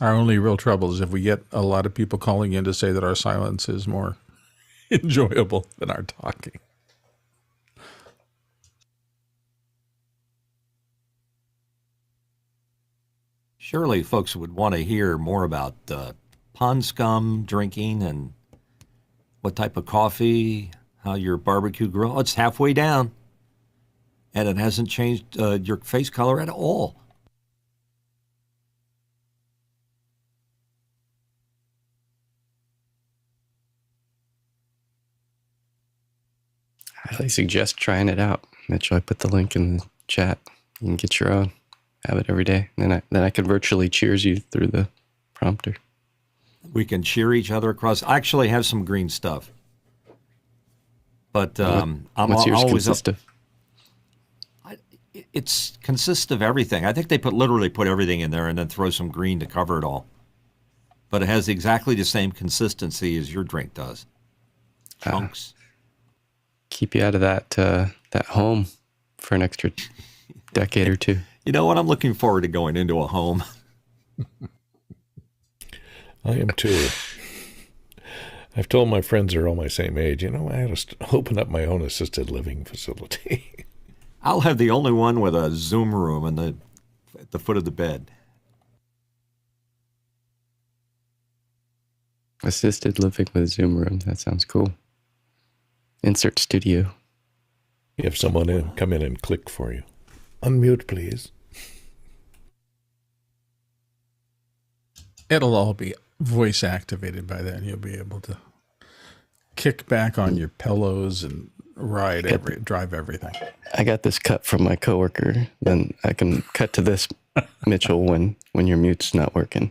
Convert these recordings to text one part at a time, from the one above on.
Our only real trouble is if we get a lot of people calling in to say that our silence is more enjoyable than our talking. Surely folks would want to hear more about pond scum drinking and what type of coffee, how your barbecue grill. Oh, it's halfway down, and it hasn't changed your face color at all. I highly suggest trying it out. Mitchell, I put the link in the chat. You can get your own. Have it every day. And then I can virtually cheers you through the prompter. We can cheer each other across. I actually have some green stuff. But what's yours consist of? It consists of everything. I think they literally put everything in there and then throw some green to cover it all. But it has exactly the same consistency as your drink does. Chunks. Keep you out of that home for an extra decade or two. You know what? I'm looking forward to going into a home. I am too. I've told my friends they're all my same age, I ought to open up my own assisted living facility. I'll have the only one with a Zoom room at the foot of the bed. Assisted living with Zoom room. That sounds cool. Insert studio. You have someone come in and click for you. Unmute, please. It'll all be voice activated by then. You'll be able to kick back on your pillows and drive everything. I got this cut from my coworker. Then I can cut to this, Mitchell, when your mute's not working.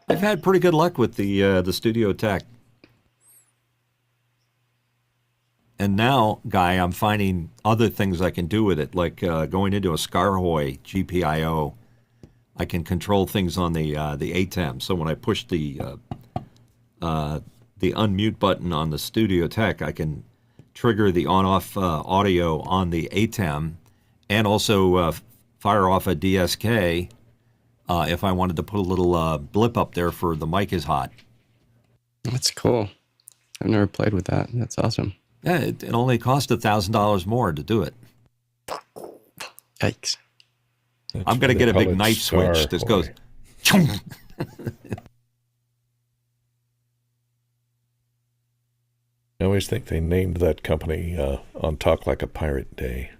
I've had pretty good luck with the studio tech. And now, Guy, I'm finding other things I can do with it, like going into a Scarhoy GPIO. I can control things on the ATEM. So when I push the unmute button on the Studio Tech, I can trigger the on-off audio on the ATEM, and also fire off a DSK if I wanted to put a little blip up there for the mic is hot. That's cool. I've never played with that. That's awesome. Yeah, it only cost $1,000 more to do it. Yikes. I'm going to get a big knife switch. This goes. I always think they named that company on Talk Like a Pirate Day.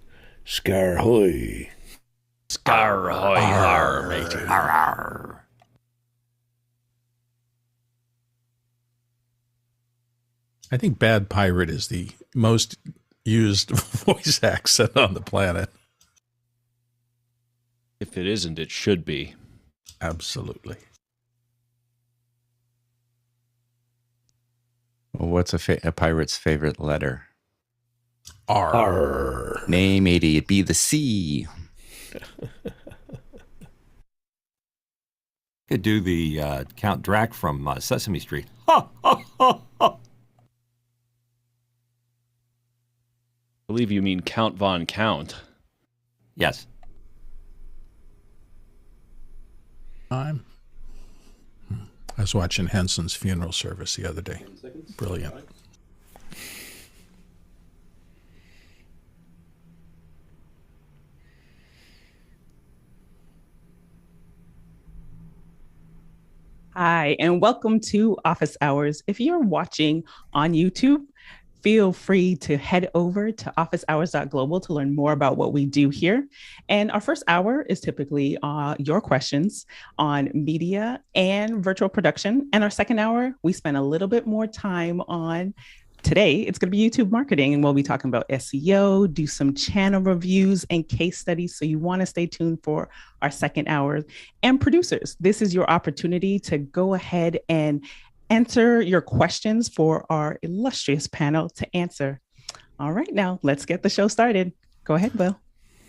Scarhoy. Scarhoy, matey. Arr. I think Bad Pirate is the most used voice accent on the planet. If it isn't, it should be. Absolutely. Well, what's a pirate's favorite letter? R. Arr. Nay, matey, it be the C. Could do the Count Drac from Sesame Street. Ha, ha, ha, ha. I believe you mean Count Von Count. Yes. I was watching Henson's funeral service the other day. Brilliant. Hi, and welcome to Office Hours. If you're watching on YouTube, feel free to head over to officehours.global to learn more about what we do here. And our first hour is typically your questions on media and virtual production. And our second hour, we spend a little bit more time on, today, it's going to be YouTube marketing. And we'll be talking about SEO, do some channel reviews and case studies. So you want to stay tuned for our second hour. And producers, this is your opportunity to go ahead and enter your questions for our illustrious panel to answer. All right, now let's get the show started. Go ahead, Will.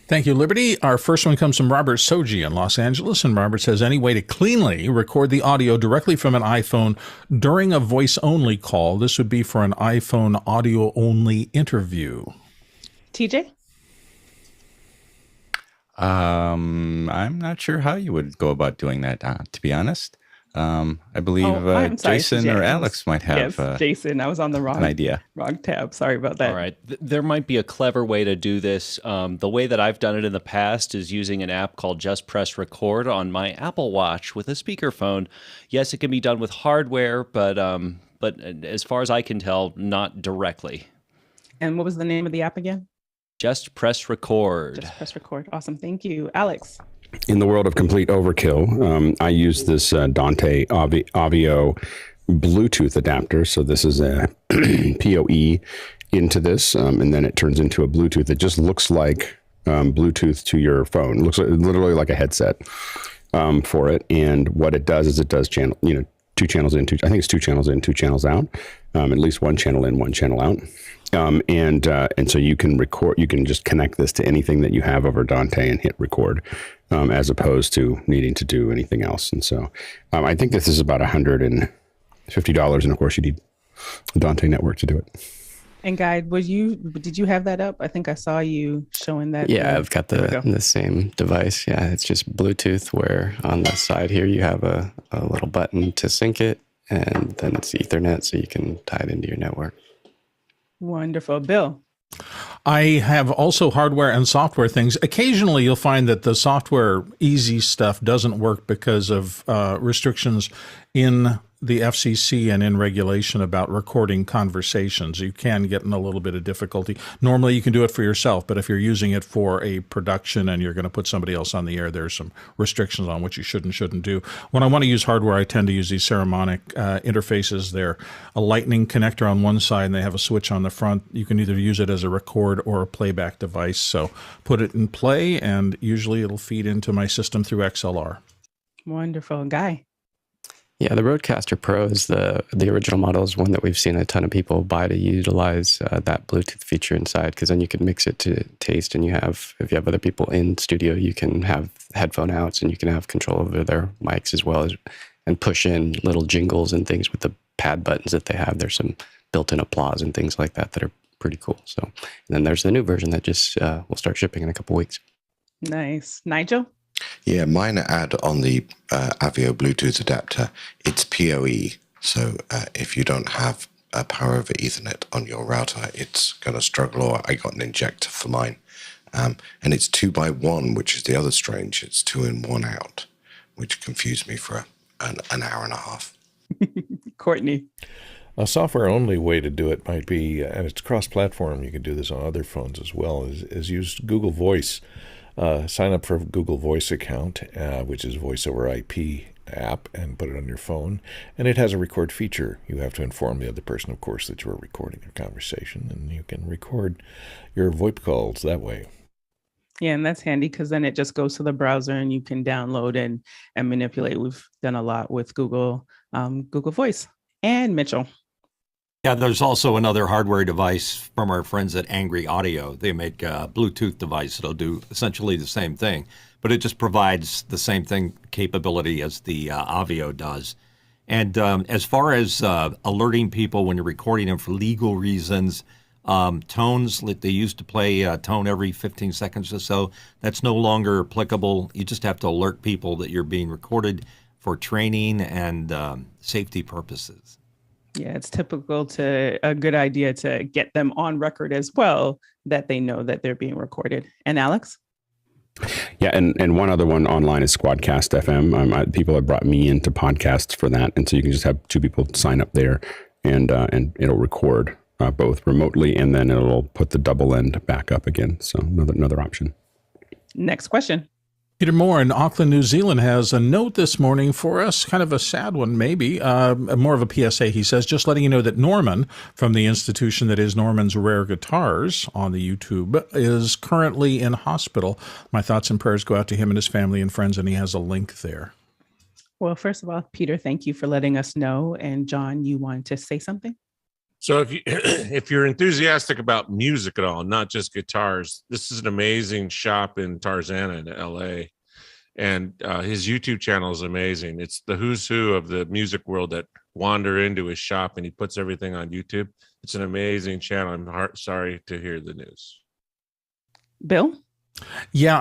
Thank you, Liberty. Our first one comes from Robert Soji in Los Angeles. And Robert says, any way to cleanly record the audio directly from an iPhone during a voice-only call? This would be for an iPhone audio-only interview. TJ? I'm not sure how you would go about doing that, to be honest. I believe I'm sorry, Jason or James. Alex might have Yes, Jason. I was on the an idea. wrong tab. Sorry about that. All right. There might be a clever way to do this. The way that I've done it in the past is using an app called Just Press Record on my Apple Watch with a speakerphone. Yes, it can be done with hardware, but as far as I can tell, not directly. And what was the name of the app again? Just Press Record. Just Press Record. Awesome. Thank you. Alex. In the world of complete overkill, I use this Dante Avio Bluetooth adapter. So this is a PoE into this, and then it turns into a Bluetooth. It just looks like Bluetooth to your phone. It looks literally like a headset for it. And what it does is it does channel, 2 channels in, I think it's 2 channels in, 2 channels out, at least 1 channel in, 1 channel out. And so you can record, you can just connect this to anything that you have over Dante and hit record, as opposed to needing to do anything else. And so I think this is about $150. And of course you need a Dante network to do it. And Guy, did you have that up? I think I saw you showing that. Yeah, I've got the same device. Yeah, it's just Bluetooth where on the side here you have a little button to sync it, and then it's Ethernet so you can tie it into your network. Wonderful. Bill. I have also hardware and software things. Occasionally, you'll find that the software easy stuff doesn't work because of restrictions in the FCC and in regulation about recording conversations. You can get in a little bit of difficulty. Normally, you can do it for yourself, but if you're using it for a production and you're going to put somebody else on the air, there's some restrictions on what you should and shouldn't do. When I want to use hardware, I tend to use these Ceramonic interfaces. They're a lightning connector on one side, and they have a switch on the front. You can either use it as a record or a playback device. So put it in play, and usually it'll feed into my system through XLR. Wonderful. Guy. Yeah, the Rodecaster Pro is the original model, is one that we've seen a ton of people buy to utilize that Bluetooth feature inside, because then you can mix it to taste, and if you have other people in studio, you can have headphone outs and you can have control over their mics as well, and push in little jingles and things with the pad buttons that they have. There's some built-in applause and things like that are pretty cool. So, and then there's the new version that just will start shipping in a couple weeks. Nice. Nigel? Yeah, mine add on the Avio Bluetooth adapter. It's PoE, so if you don't have a power over Ethernet on your router, it's going to struggle. Or I got an injector for mine, and it's 2x1, which is the other strange. It's 2 in 1 out, which confused me for an hour and a half. Courtney. A software-only way to do it might be, and it's cross-platform, you can do this on other phones as well, is use Google Voice. Sign up for a Google Voice account, which is voice over IP app, and put it on your phone. And it has a record feature. You have to inform the other person, of course, that you are recording your conversation, and you can record your VoIP calls that way. Yeah, and that's handy because then it just goes to the browser and you can download and manipulate. We've done a lot with Google Voice. And Mitchell. Yeah, there's also another hardware device from our friends at Angry Audio. They make a Bluetooth device that'll do essentially the same thing, but it just provides the same thing capability as the Avio does. And as far as alerting people when you're recording them for legal reasons, tones, like they used to play a tone every 15 seconds or so, that's no longer applicable. You just have to alert people that you're being recorded for training and safety purposes. Yeah, it's a good idea to get them on record as well, that they know that they're being recorded. And Alex? Yeah, and one other one online is Squadcast FM. People have brought me into podcasts for that, and so you can just have 2 people sign up there, and it'll record both remotely, and then it'll put the double end back up again. So another option. Next question. Peter Moore in Auckland, New Zealand has a note this morning for us, kind of a sad one maybe, more of a PSA. He says, just letting you know that Norman from the institution that is Norman's Rare Guitars on the YouTube is currently in hospital. My thoughts and prayers go out to him and his family and friends, and he has a link there. Well, first of all, Peter, thank you for letting us know. And John, you wanted to say something? So if you're enthusiastic about music at all, not just guitars, this is an amazing shop in Tarzana in LA. And his YouTube channel is amazing. It's the who's who of the music world that wander into his shop, and he puts everything on YouTube. It's an amazing channel. I'm sorry to hear the news. Bill? Yeah,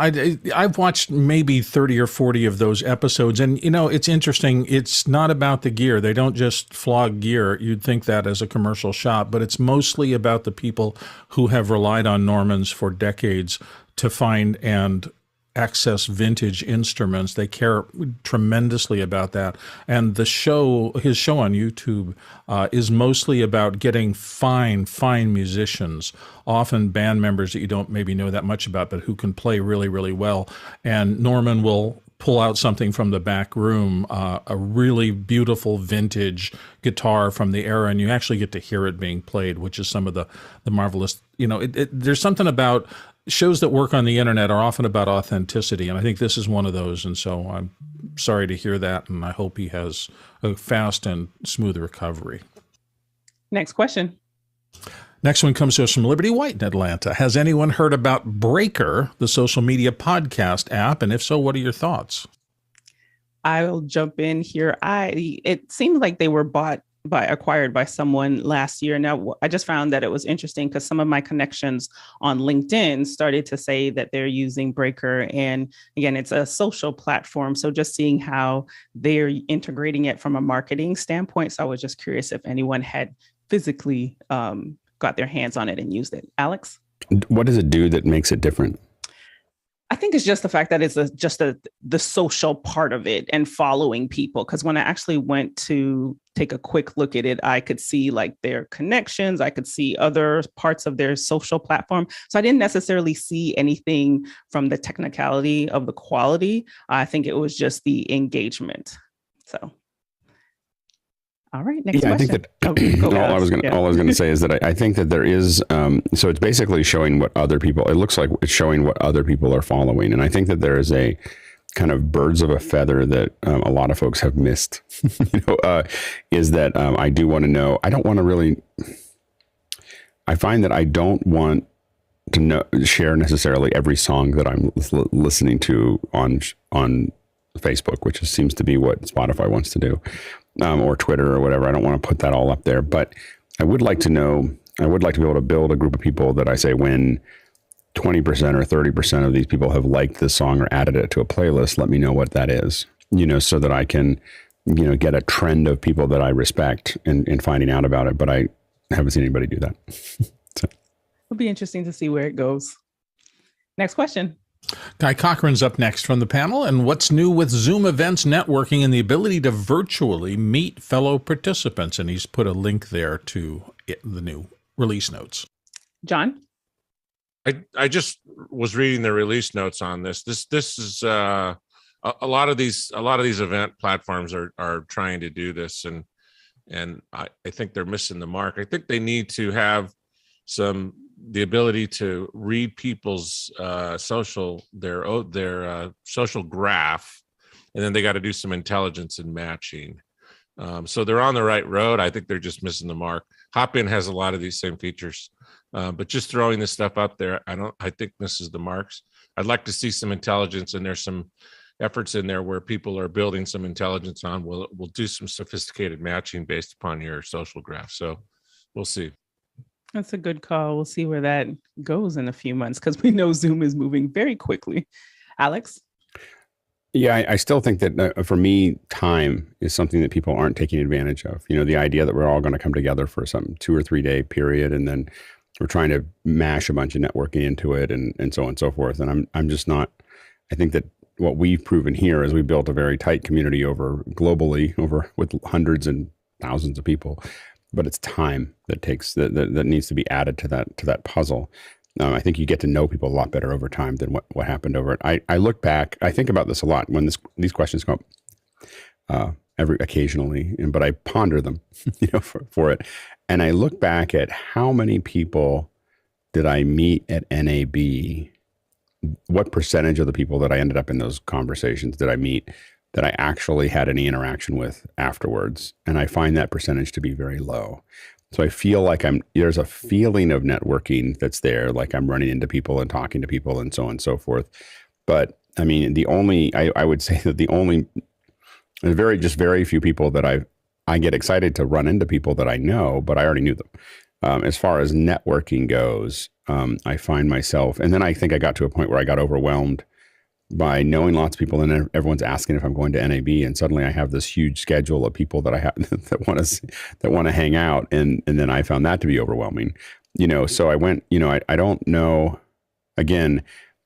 I've watched maybe 30 or 40 of those episodes. And, you know, it's interesting. It's not about the gear. They don't just flog gear. You'd think that as a commercial shop, but it's mostly about the people who have relied on Normans for decades to find and access vintage instruments. They care tremendously about that. And his show on YouTube is mostly about getting fine musicians, often band members that you don't maybe know that much about, but who can play really, really well. And Norman will pull out something from the back room, a really beautiful vintage guitar from the era, and you actually get to hear it being played, which is some of the marvelous, you know, there's something about shows that work on the internet are often about authenticity, and I think this is one of those. And so I'm sorry to hear that, and I hope he has a fast and smooth recovery. Next question. Next one comes to us from Liberty White in Atlanta. Has anyone heard about Breaker, the social media podcast app? And if so, what are your thoughts? I'll jump in here. It seemed like they were acquired by someone last year. Now, I just found that it was interesting because some of my connections on LinkedIn started to say that they're using Breaker. And again, it's a social platform. So just seeing how they're integrating it from a marketing standpoint. So I was just curious if anyone had physically got their hands on it and used it. Alex? What does it do that makes it different? I think it's just the fact that it's the social part of it and following people. Because when I actually went to take a quick look at it, I could see like their connections. I could see other parts of their social platform. So I didn't necessarily see anything from the technicality of the quality. I think it was just the engagement. So. All right. Next question. I think that all I was going to say is that I think that there is, so it's basically showing what other people, it looks like it's showing what other people are following. And I think that there is a kind of birds of a feather that a lot of folks have missed, is that I do want to know, I don't want to really, I find that I don't want to share necessarily every song that I'm listening to on Facebook, which seems to be what Spotify wants to do. Or Twitter or whatever. I don't want to put that all up there, but I would like to know, I would like to be able to build a group of people that I say when 20% or 30% of these people have liked this song or added it to a playlist, let me know what that is, so that I can, get a trend of people that I respect in finding out about it. But I haven't seen anybody do that. So. It'll be interesting to see where it goes. Next question. Guy Cochran's up next from the panel. And what's new with Zoom events networking and the ability to virtually meet fellow participants? And he's put a link there to the new release notes. John? I just was reading the release notes on this. This is a lot of these event platforms are trying to do this, and I think they're missing the mark. I think they need to have the ability to read people's social graph, and then they got to do some intelligence in matching. So they're on the right road. I think they're just missing the mark. Hopin has a lot of these same features, but just throwing this stuff up there, I think misses the marks. I'd like to see some intelligence, and there's some efforts in there where people are building some intelligence on. We'll do some sophisticated matching based upon your social graph. So we'll see. That's a good call. We'll see where that goes in a few months because we know Zoom is moving very quickly. Alex? Yeah, I still think that for me, time is something that people aren't taking advantage of. The idea that we're all going to come together for some 2 or 3 day period, and then we're trying to mash a bunch of networking into it and so on and so forth. And I'm just not, I think that what we've proven here is we built a very tight community globally with hundreds and thousands of people. But it's time that needs to be added to that puzzle. I think you get to know people a lot better over time than what happened over it. I look back, I think about this a lot when these questions come up occasionally, but I ponder them, for it. And I look back at how many people did I meet at NAB? What percentage of the people that I ended up in those conversations did I meet that I actually had any interaction with afterwards? And I find that percentage to be very low. So I feel like there's a feeling of networking that's there, like I'm running into people and talking to people and so on and so forth. But I mean, I would say that very few people that I get excited to run into people that I know, but I already knew them. As far as networking goes, I find myself, and then I think I got to a point where I got overwhelmed by knowing lots of people, and everyone's asking if I'm going to NAB, and suddenly I have this huge schedule of people that I have that want to hang out, and then I found that to be overwhelming. So I went. I don't know. Again,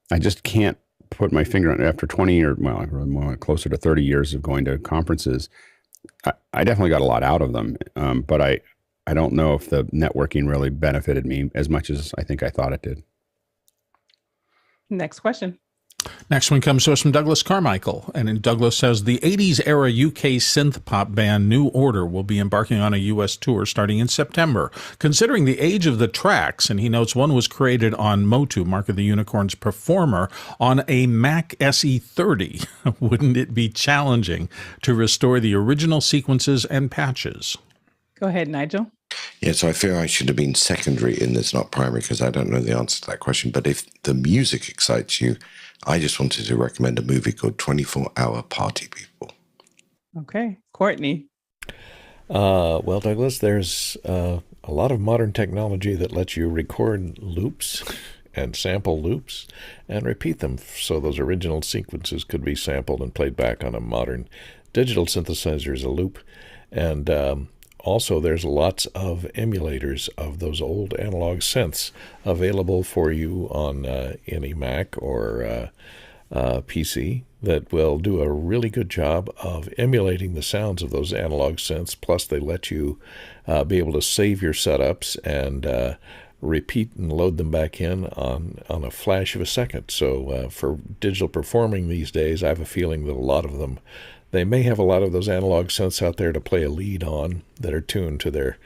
I just can't put my finger on it. After 20 or more closer to 30 years of going to conferences, I definitely got a lot out of them, but I don't know if the networking really benefited me as much as I think I thought it did. Next question. Next one comes to us from Douglas Carmichael. And Douglas says, the 80s era UK synth pop band New Order will be embarking on a U.S. tour starting in September. Considering the age of the tracks, and he notes one was created on Motu, Mark of the Unicorn's Performer, on a Mac SE30, wouldn't it be challenging to restore the original sequences and patches? Go ahead, Nigel. Yeah, so I fear I should have been secondary in this, not primary, because I don't know the answer to that question. But if the music excites you, I just wanted to recommend a movie called 24-Hour Party People. Okay. Courtney. Well, Douglas, there's a lot of modern technology that lets you record loops and sample loops and repeat them. So those original sequences could be sampled and played back on a modern digital synthesizer as a loop. And also, there's lots of emulators of those old analog synths available for you on any Mac or PC that will do a really good job of emulating the sounds of those analog synths. Plus, they let you be able to save your setups and repeat and load them back in on a flash of a second. So for digital performing these days, I have a feeling that a lot of them, they may have a lot of those analog synths out there to play a lead on that are tuned to their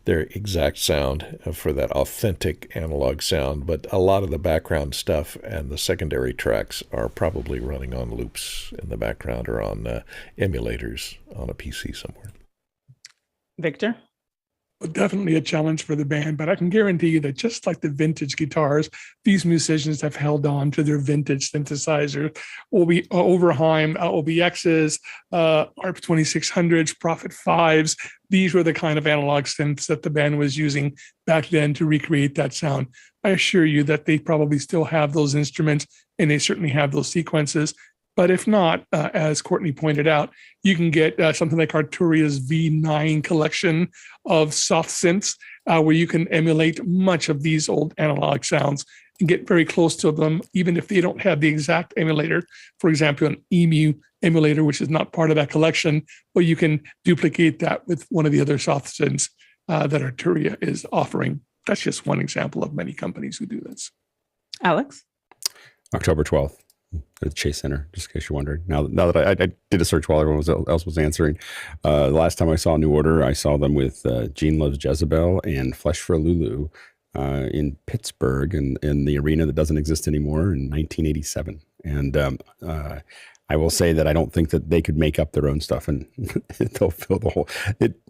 exact sound for that authentic analog sound. But a lot of the background stuff and the secondary tracks are probably running on loops in the background or on emulators on a PC somewhere. Victor? Definitely a challenge for the band, but I can guarantee you that just like the vintage guitars, these musicians have held on to their vintage synthesizers. Overheim, OBXs, ARP 2600s, Prophet 5s. These were the kind of analog synths that the band was using back then to recreate that sound. I assure you that they probably still have those instruments, and they certainly have those sequences. But if not, as Courtney pointed out, you can get something like Arturia's V9 collection of soft synths, where you can emulate much of these old analog sounds and get very close to them, even if they don't have the exact emulator. For example, an EMU emulator, which is not part of that collection, but you can duplicate that with one of the other soft synths that Arturia is offering. That's just one example of many companies who do this. Alex? October 12th. At the Chase Center, just in case you're wondering. Now that I did a search while everyone else was answering. The last time I saw New Order, I saw them with Gene Loves Jezebel and Flesh for Lulu in Pittsburgh in the arena that doesn't exist anymore in 1987. And I will say that I don't think that they could make up their own stuff and they'll fill the whole.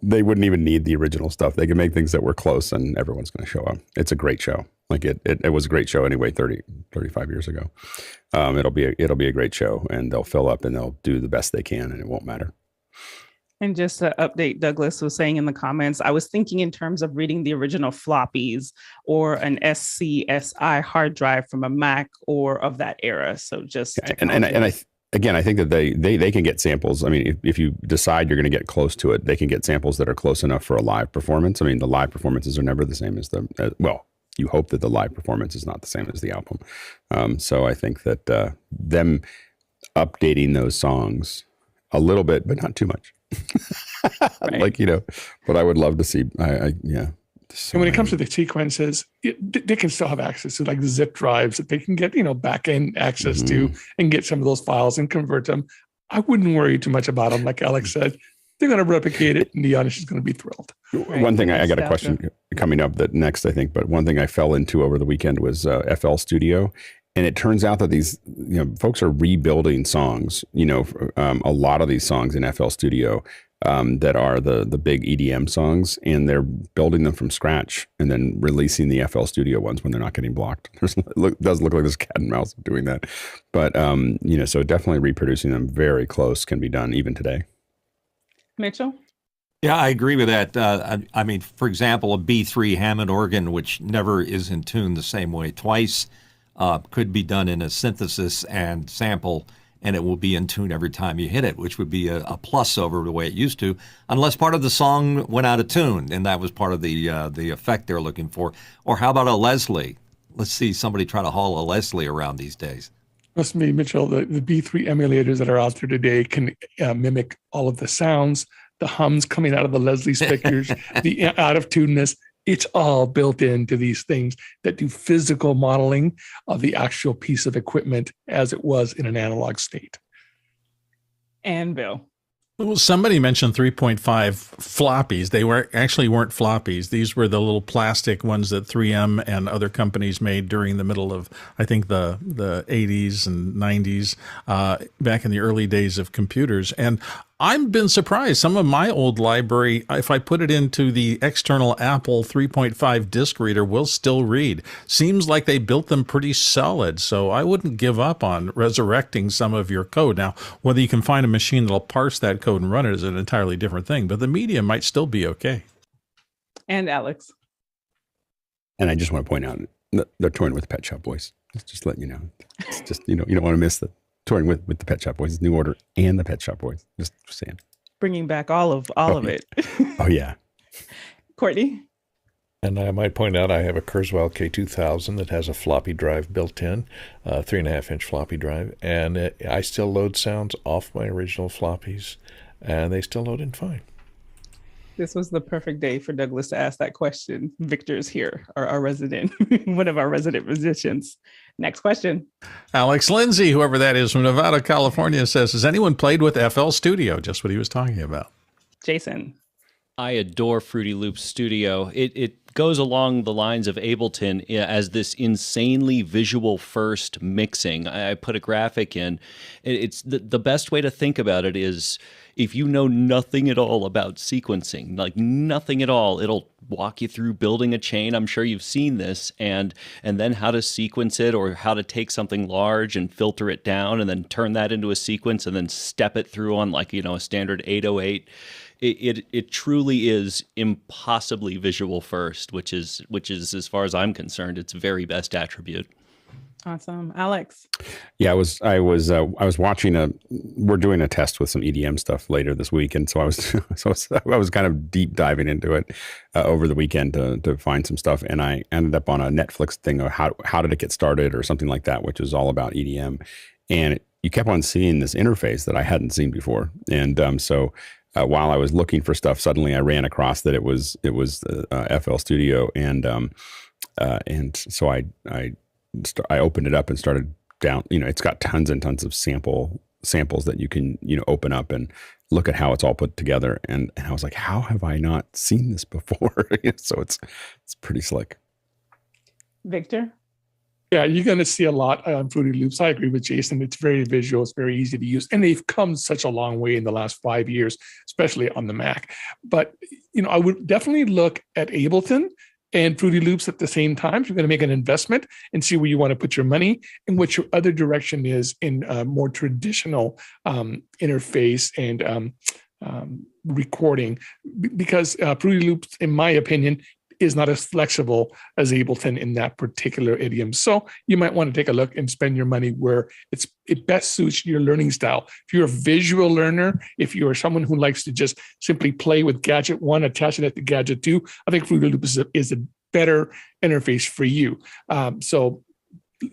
They wouldn't even need the original stuff. They could make things that were close and everyone's going to show up. It's a great show. Like it was a great show anyway, 35 years ago. It'll be a great show, and they'll fill up and they'll do the best they can, and it won't matter. And just to update, Douglas was saying in the comments, I was thinking in terms of reading the original floppies or an SCSI hard drive from a Mac or of that era. So just Again, I think that they can get samples. I mean, if you decide you're going to get close to it, they can get samples that are close enough for a live performance. I mean, the live performances are never the same as you hope that the live performance is not the same as the album. So I think that them updating those songs a little bit, but not too much. Right. But I would love to see, So and when it comes to the sequences, they can still have access to like zip drives that they can get, back end access to and get some of those files and convert them. I wouldn't worry too much about them. Like Alex said, they're going to replicate it and the audience is going to be thrilled. Right. One thing I got a question coming up that next, I think, but one thing I fell into over the weekend was FL Studio. And it turns out that these, folks are rebuilding songs, a lot of these songs in FL Studio that are the big EDM songs, and they're building them from scratch and then releasing the FL Studio ones when they're not getting blocked. It does look like this cat and mouse doing that. But, so definitely reproducing them very close can be done even today. Mitchell? Yeah, I agree with that. I mean, for example, a B3 Hammond organ, which never is in tune the same way twice, could be done in a synthesis and sample, and it will be in tune every time you hit it, which would be a plus over the way it used to, unless part of the song went out of tune, and that was part of the effect they're looking for. Or how about a Leslie? Let's see somebody try to haul a Leslie around these days. Trust me, Mitchell, the B3 emulators that are out there today can mimic all of the sounds, the hums coming out of the Leslie speakers, the out of tuneness. It's all built into these things that do physical modeling of the actual piece of equipment as it was in an analog state. And Bill. Well, somebody mentioned 3.5 floppies. They weren't floppies. These were the little plastic ones that 3M and other companies made during the middle of, I think, the 80s and 90s, back in the early days of computers. And I've been surprised. Some of my old library, if I put it into the external Apple 3.5 disk reader, will still read. Seems like they built them pretty solid, so I wouldn't give up on resurrecting some of your code. Now, whether you can find a machine that'll parse that code and run it is an entirely different thing, but the media might still be okay. And Alex. And I just want to point out, they're touring with Pet Shop Boys. Just letting you know. It's just, you don't want to miss the touring with the Pet Shop Boys, New Order, and the Pet Shop Boys. Just saying. Bringing back all of it. Oh, yeah. Courtney? And I might point out I have a Kurzweil K2000 that has a floppy drive built in, 3.5-inch floppy drive, and I still load sounds off my original floppies, and they still load in fine. This was the perfect day for Douglas to ask that question. Victor's here, our resident, one of our resident musicians. Next question. Alex Lindsay, whoever that is from Nevada, California, says, has anyone played with FL Studio? Just what he was talking about. Jason. I adore Fruity Loops Studio. It goes along the lines of Ableton as this insanely visual first mixing. I put a graphic in. It's the best way to think about it is if you know nothing at all about sequencing, like nothing at all, it'll walk you through building a chain. I'm sure you've seen this, and then how to sequence it, or how to take something large and filter it down and then turn that into a sequence and then step it through on a standard 808. It truly is impossibly visual first, which is, as far as I'm concerned, its very best attribute. Awesome. Alex. Yeah, I was watching we're doing a test with some EDM stuff later this week, and so I was kind of deep diving into it over the weekend to find some stuff, and I ended up on a Netflix thing of how did it get started or something like that, which is all about EDM, and you kept on seeing this interface that I hadn't seen before, and so while I was looking for stuff, suddenly I ran across that it was FL Studio, and so I opened it up and started down. It's got tons and tons of samples that you can open up and look at how it's all put together. And I was like, how have I not seen this before? So it's pretty slick. Victor. Yeah, you're going to see a lot on Fruity Loops. I agree with Jason. It's very visual. It's very easy to use. And they've come such a long way in the last 5 years, especially on the Mac. But, I would definitely look at Ableton and Fruity Loops at the same time. You're going to make an investment and see where you want to put your money and what your other direction is in a more traditional interface and recording. Because Fruity Loops, in my opinion, is not as flexible as Ableton in that particular idiom. So you might want to take a look and spend your money where it best suits your learning style. If you're a visual learner, if you're someone who likes to just simply play with gadget 1, attaching it to gadget 2, I think Fruity Loops is a better interface for you. So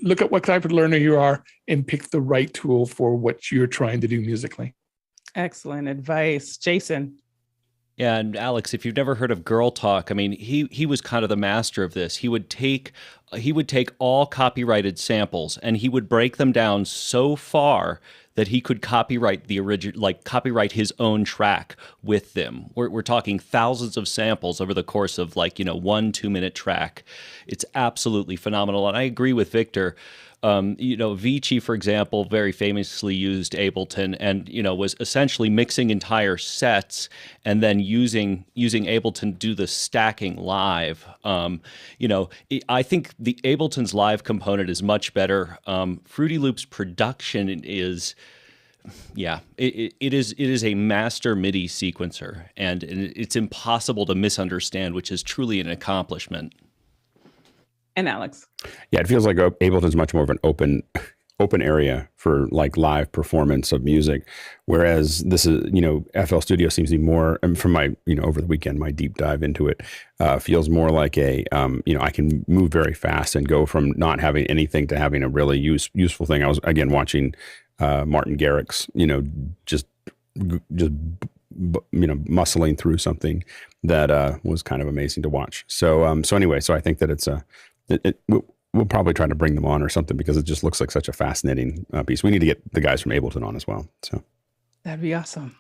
look at what type of learner you are and pick the right tool for what you're trying to do musically. Excellent advice. Jason. Yeah, and Alex, if you've never heard of Girl Talk, I mean, he was kind of the master of this. He would take all copyrighted samples and he would break them down so far that he could copyright the original, like copyright his own track with them. We're talking thousands of samples over the course of 1-2 minute track. It's absolutely phenomenal. And I agree with Victor. Vici, for example, very famously used Ableton and, was essentially mixing entire sets and then using Ableton to do the stacking live. I think the Ableton's live component is much better. Fruity Loops production is Yeah, it is a master MIDI sequencer, and it's impossible to misunderstand, which is truly an accomplishment. And Alex. Yeah, it feels like Ableton's much more of an open area for like live performance of music, whereas this is, FL Studio seems to be more, from my, over the weekend, my deep dive into it, feels more like a, I can move very fast and go from not having anything to having a really useful thing. I was, again, watching Martin Garrix's, just muscling through something that was kind of amazing to watch. So anyway, so I think that it's we'll probably try to bring them on or something, because it just looks like such a fascinating piece. We need to get the guys from Ableton on as well. So that'd be awesome.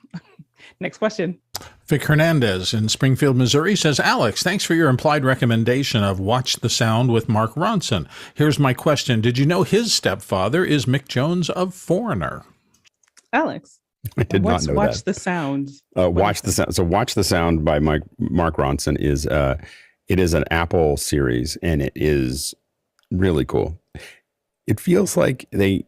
Next question. Vic Hernandez in Springfield, Missouri says, Alex, thanks for your implied recommendation of Watch the Sound with Mark Ronson. Here's my question. Did you know his stepfather is Mick Jones of Foreigner? Alex. I did not know Watch that. the Sound. Watch the Sound. So Watch the Sound by Mark Ronson is it is an Apple series, and it is really cool. It feels like they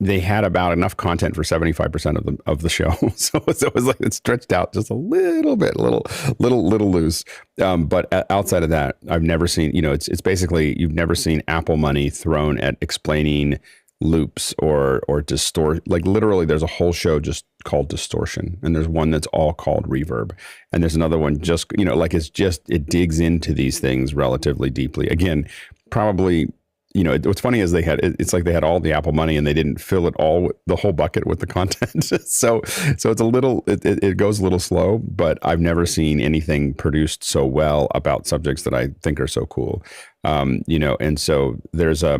had about enough content for 75% of the show, so it was like it stretched out just a little bit, little loose. But outside of that, I've never seen. It's basically you've never seen Apple money thrown at explaining loops or distort. Like literally, there's a whole show just called Distortion, and there's one that's all called Reverb, and there's another one just it digs into these things relatively deeply. Again, probably. What's funny is it's like they had all the Apple money and they didn't fill it all, the whole bucket with the content. so it's a little, it goes a little slow, but I've never seen anything produced so well about subjects that I think are so cool. And so there's I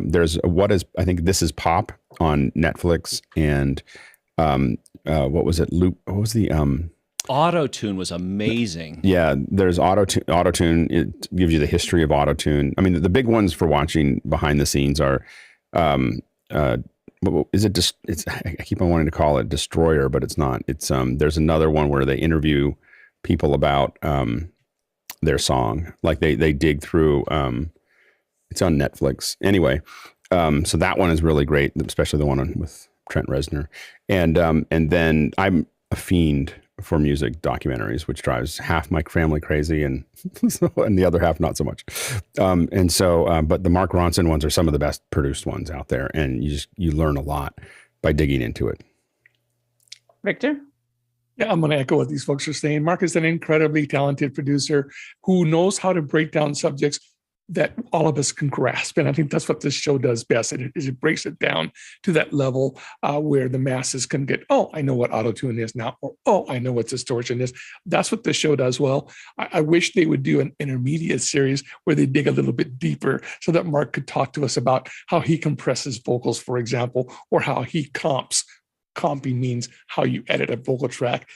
think This Is Pop on Netflix, and what was it? What was the, Auto-tune was amazing. Yeah, there's Auto-tune. It gives you the history of Auto-tune. I mean, the big ones for watching behind the scenes are, is it just? I keep on wanting to call it Destroyer, but it's not. It's there's another one where they interview people about their song. Like they dig through. It's on Netflix. Anyway, so that one is really great, especially the one with Trent Reznor. And then I'm a fiend for music documentaries, which drives half my family crazy and the other half not so much. But the Mark Ronson ones are some of the best produced ones out there, and you learn a lot by digging into it. Victor? Yeah, I'm going to echo what these folks are saying. Mark is an incredibly talented producer who knows how to break down subjects that all of us can grasp. And I think that's what this show does best. It breaks it down to that level where the masses can get, oh, I know what auto-tune is now, or, oh, I know what distortion is. That's what the show does well. I wish they would do an intermediate series where they dig a little bit deeper so that Mark could talk to us about how he compresses vocals, for example, or how he comps. Comping means how you edit a vocal track,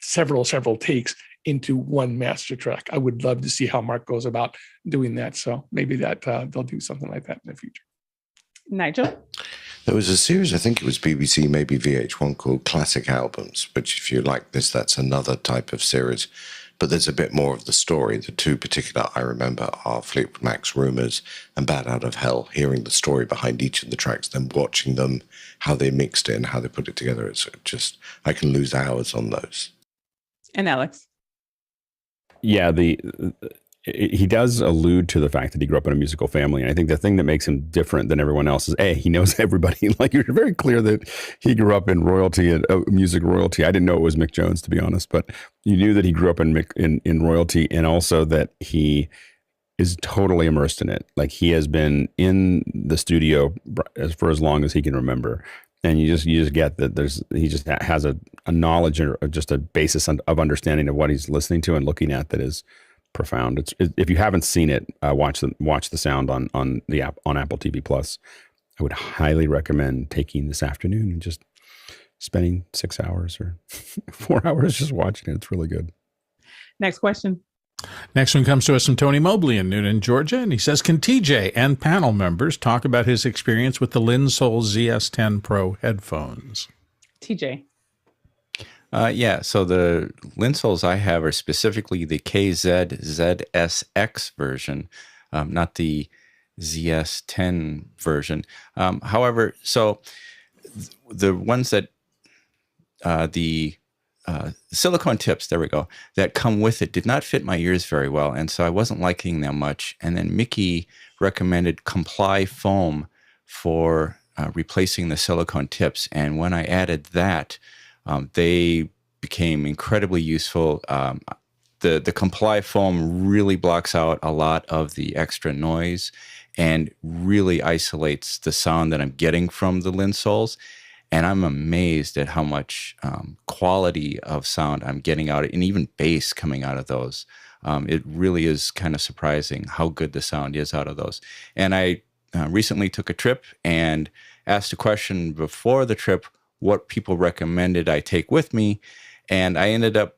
several takes into one master track. I would love to see how Mark goes about doing that. So maybe that they'll do something like that in the future. Nigel? There was a series, I think it was BBC, maybe VH1, called Classic Albums, which if you like this, that's another type of series. But there's a bit more of the story. The two particular I remember are Fleetwood Mac's Rumours and Bad Out of Hell, hearing the story behind each of the tracks, then watching them, how they mixed it and how they put it together. It's just, I can lose hours on those. And Alex? Yeah, he does allude to the fact that he grew up in a musical family. And I think the thing that makes him different than everyone else is, he knows everybody. Like, you're very clear that he grew up in royalty and music royalty. I didn't know it was Mick Jones, to be honest, but you knew that he grew up in royalty, and also that he is totally immersed in it. Like, he has been in the studio for as long as he can remember. And you just get that he just has a knowledge or just a basis of understanding of what he's listening to and looking at that is profound. If you haven't seen it, watch the sound on the app on Apple TV Plus. I would highly recommend taking this afternoon and just spending 6 hours or 4 hours just watching it. It's really good. Next question. Next one comes to us from Tony Mobley in Noonan, Georgia, and he says, can TJ and panel members talk about his experience with the Linsol ZS10 Pro headphones? TJ. Yeah, so the Linsols I have are specifically the KZ ZSX version, not the ZS10 version. However, so the ones that the silicone tips, there we go, that come with it did not fit my ears very well. And so I wasn't liking them much. And then Mickey recommended Comply foam for replacing the silicone tips. And when I added that, they became incredibly useful. The Comply foam really blocks out a lot of the extra noise and really isolates the sound that I'm getting from the Linsoles. And I'm amazed at how much quality of sound I'm getting out of, and even bass coming out of those. It really is kind of surprising how good the sound is out of those. And I recently took a trip and asked a question before the trip what people recommended I take with me. And I ended up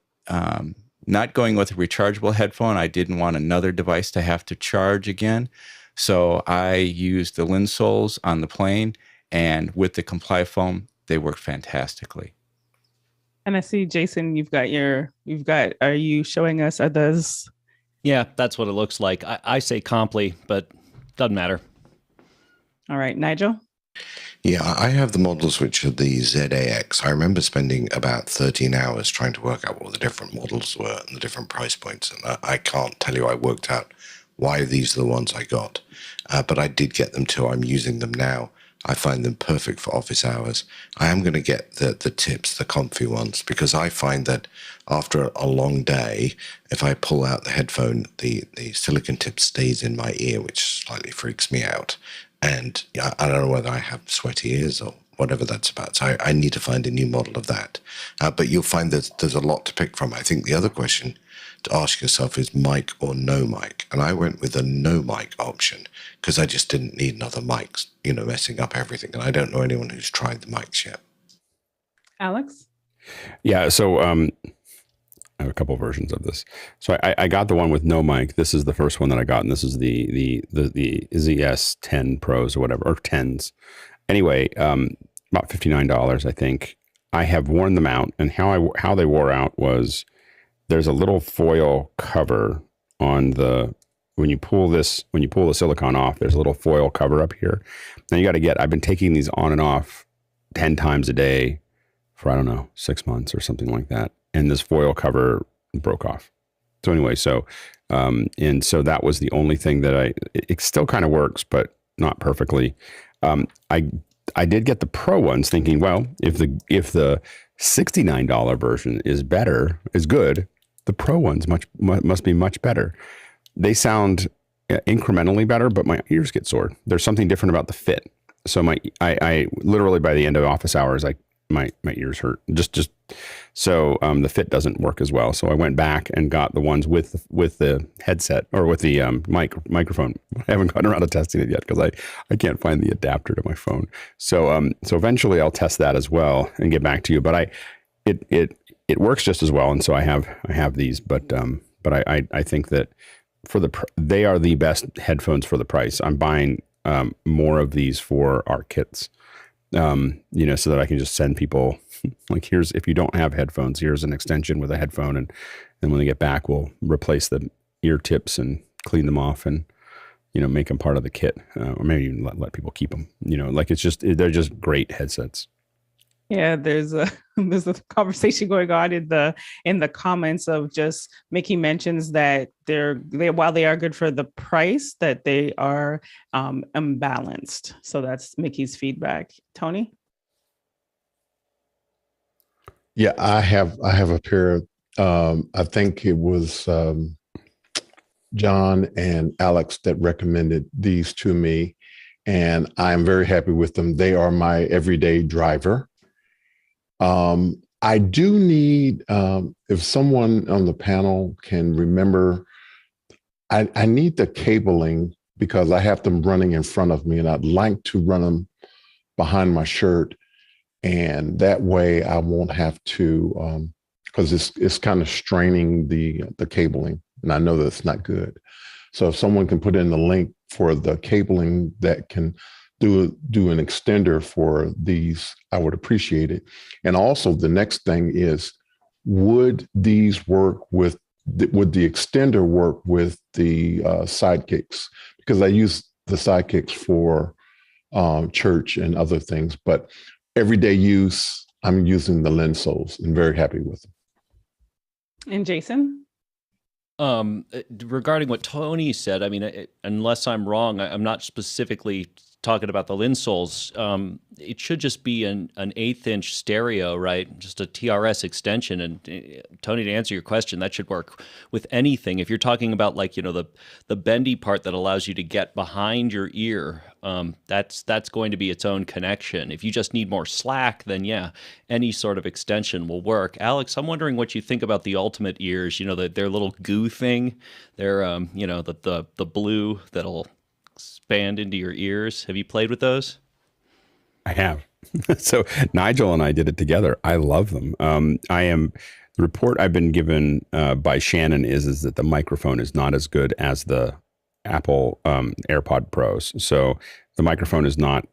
not going with a rechargeable headphone. I didn't want another device to have to charge again. So I used the Linsoles on the plane, and with the Comply foam, they work fantastically. And I see, Jason, are you showing us, are those? Yeah, that's what it looks like. I say Comply, but doesn't matter. All right, Nigel? Yeah, I have the models which are the ZAX. I remember spending about 13 hours trying to work out what the different models were and the different price points. And I can't tell you I worked out why these are the ones I got. But I did get them too. I'm using them now. I find them perfect for office hours. I am going to get the tips, the comfy ones, because I find that after a long day, if I pull out the headphone, the silicone tip stays in my ear, which slightly freaks me out. And I don't know whether I have sweaty ears or whatever that's about. So I need to find a new model of that. But you'll find that there's a lot to pick from. I think the other question to ask yourself is mic or no mic. And I went with a no mic option because I just didn't need another mic, messing up everything. And I don't know anyone who's tried the mics yet. Alex? Yeah, so I have a couple versions of this. So I got the one with no mic. This is the first one that I got, and this is the ZS 10 Pros or whatever, or 10s. Anyway, about $59, I think. I have worn them out, and how they wore out was there's a little foil cover on when you pull the silicone off, there's a little foil cover up here. Now you got to I've been taking these on and off 10 times a day for, I don't know, 6 months or something like that. And this foil cover broke off. So anyway, and so that was the only thing that it still kind of works, but not perfectly. I did get the Pro ones thinking, well, if the $69 version is good, the Pro ones must be much better. They sound incrementally better, but my ears get sore. There's something different about the fit. So I literally by the end of office hours, my ears hurt. So the fit doesn't work as well. So I went back and got the ones with the headset or with the microphone. I haven't gotten around to testing it yet because I can't find the adapter to my phone. So eventually I'll test that as well and get back to you. But it works just as well, and so I have these. But I think that they are the best headphones for the price. I'm buying more of these for our kits. So that I can just send people like, if you don't have headphones, here's an extension with a headphone. And then when they get back, we'll replace the ear tips and clean them off and, make them part of the kit, or maybe even let people keep them, they're just great headsets. Yeah, there's a conversation going on in the comments of just Mickey mentions that while they are good for the price, that they are imbalanced. So that's Mickey's feedback. Tony? Yeah, I have a pair. I think it was John and Alex that recommended these to me, and I'm very happy with them. They are my everyday driver. I do need, if someone on the panel can remember, I need the cabling because I have them running in front of me, and I'd like to run them behind my shirt. And that way I won't have to, because it's kind of straining the cabling, and I know that's not good. So if someone can put in the link for the cabling that can do an extender for these, I would appreciate it. And also the next thing is, would these work would the extender work with the sidekicks? Because I use the sidekicks for church and other things, but everyday use, I'm using the lens soles and very happy with them. And Jason? Regarding what Tony said, I mean, unless I'm wrong, I'm not specifically talking about the Linsoles. It should just be an 1/8-inch stereo, right? Just a TRS extension. And Tony, to answer your question, that should work with anything. If you're talking about like, the bendy part that allows you to get behind your ear, that's going to be its own connection. If you just need more slack, then yeah, any sort of extension will work. Alex, I'm wondering what you think about the Ultimate ears, their little goo thing. They're, the blue that'll expand into your ears. Have you played with those? I have. So Nigel and I did it together. I love them. The report I've been given by Shannon is that the microphone is not as good as the Apple AirPod Pros. So the microphone is not.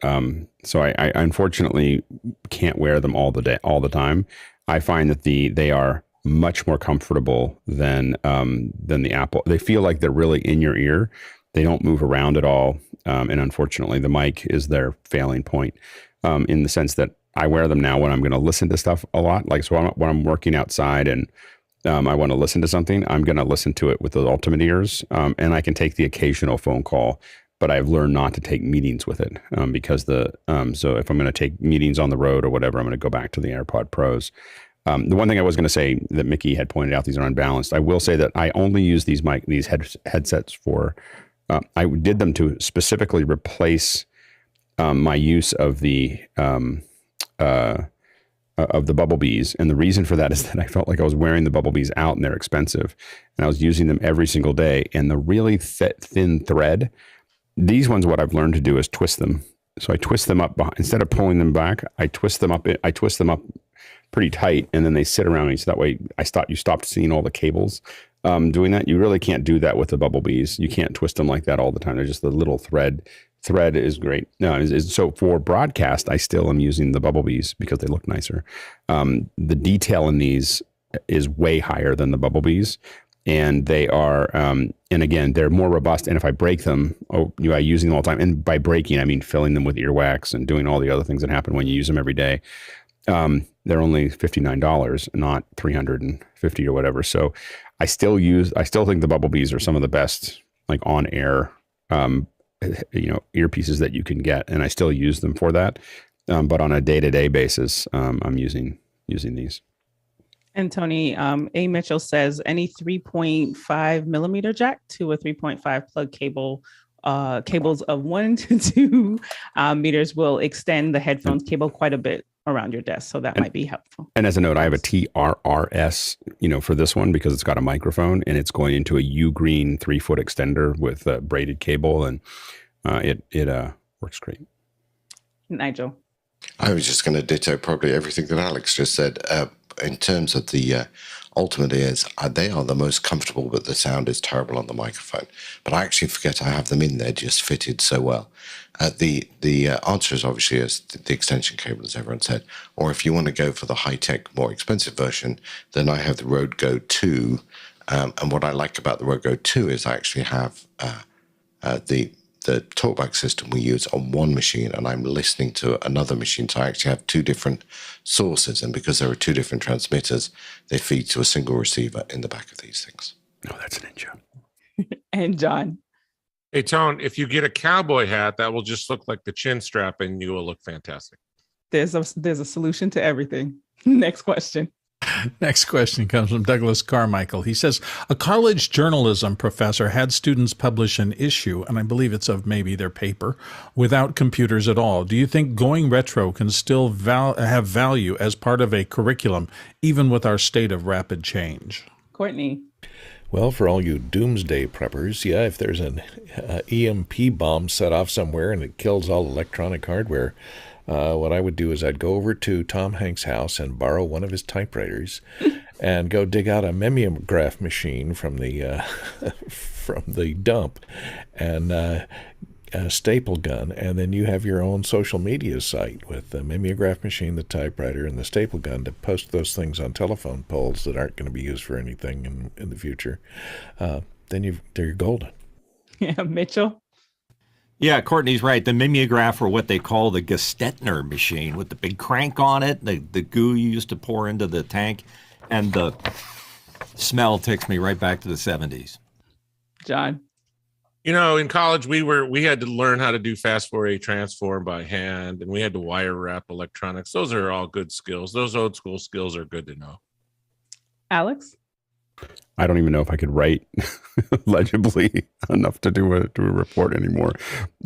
So I unfortunately can't wear them all the time. I find that they are much more comfortable than the Apple. They feel like they're really in your ear. They don't move around at all. And unfortunately, the mic is their failing point in the sense that I wear them now when I'm going to listen to stuff a lot. Like, so when I'm working outside and I want to listen to something, I'm going to listen to it with the Ultimate ears. And I can take the occasional phone call, but I've learned not to take meetings with it because so if I'm going to take meetings on the road or whatever, I'm going to go back to the AirPod Pros. The one thing I was going to say that Mickey had pointed out, these are unbalanced. I will say that I only use these headsets for, I did them to specifically replace my use of the Bumblebees. And the reason for that is that I felt like I was wearing the Bumblebees out and they're expensive. And I was using them every single day. And the really thin thread, these ones, what I've learned to do is twist them. So I twist them up instead of pulling them back. I twist them up pretty tight, and then they sit around me. So that way you stopped seeing all the cables doing that. You really can't do that with the Bumblebees. You can't twist them like that all the time. They're just the little thread. Thread is great. No, so for broadcast, I still am using the Bumblebees because they look nicer. The detail in these is way higher than the Bumblebees, and they are, and again, they're more robust. And if I break them, I use them all the time. And by breaking, I mean filling them with earwax and doing all the other things that happen when you use them every day. They're only $59, not $350 or whatever. So I still think the Bumblebees are some of the best, like on air, earpieces that you can get, and I still use them for that. But on a day-to-day basis, I'm using these. And Tony, A. Mitchell says any 3.5 millimeter jack to a 3.5 plug cable, cables of 1 to 2 meters will extend the headphones cable quite a bit around your desk. So that might be helpful. And as a note, I have a TRRS, for this one because it's got a microphone and it's going into a U-green 3-foot extender with a braided cable, and it works great. Nigel. I was just going to ditto probably everything that Alex just said. In terms of the Ultimate ears, they are the most comfortable, but the sound is terrible on the microphone. But I actually forget I have them in there, just fitted so well. The answer is obviously is the extension cable, as everyone said. Or if you want to go for the high-tech, more expensive version, then I have the Rode Go 2. And what I like about the Rode Go 2 is I actually have the talkback system we use on one machine, and I'm listening to another machine. So I actually have two different sources, and because there are two different transmitters, they feed to a single receiver in the back of these things. Oh, that's an ninja. And John. Hey, Tone, if you get a cowboy hat, that will just look like the chin strap, and you will look fantastic. There's a solution to everything. Next question. Next question comes from Douglas Carmichael. He says, a college journalism professor had students publish an issue, and I believe it's of maybe their paper, without computers at all. Do you think going retro can still have value as part of a curriculum, even with our state of rapid change? Courtney. Well, for all you doomsday preppers, yeah, if there's an EMP bomb set off somewhere and it kills all electronic hardware, what I would do is I'd go over to Tom Hanks' house and borrow one of his typewriters and go dig out a mimeograph machine from the dump and a staple gun, and then you have your own social media site with the mimeograph machine, the typewriter, and the staple gun to post those things on telephone poles that aren't going to be used for anything in the future. Then you're golden. Yeah, Mitchell? Yeah, Courtney's right. The mimeograph, or what they call the Gestetner machine with the big crank on it, the goo you used to pour into the tank, and the smell takes me right back to the 70s. John? You know, in college, we had to learn how to do fast Fourier transform by hand, and we had to wire wrap electronics. Those are all good skills. Those old school skills are good to know. Alex? I don't even know if I could write legibly enough to do a report anymore.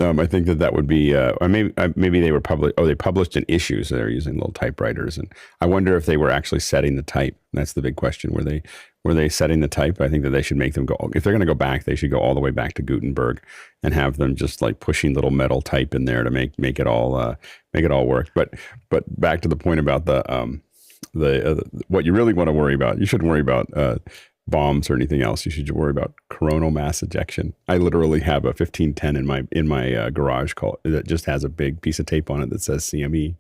I think that would be, or maybe they were published. Oh, they published in issues. So they're using little typewriters, and I wonder if they were actually setting the type. That's the big question. Were they setting the type? I think that they should make them go. If they're going to go back, they should go all the way back to Gutenberg and have them just like pushing little metal type in there to make it all work. But back to the point about the what you really want to worry about. You shouldn't worry about bombs or anything else. You should worry about coronal mass ejection. I literally have a 1510 in my garage that just has a big piece of tape on it that says CME.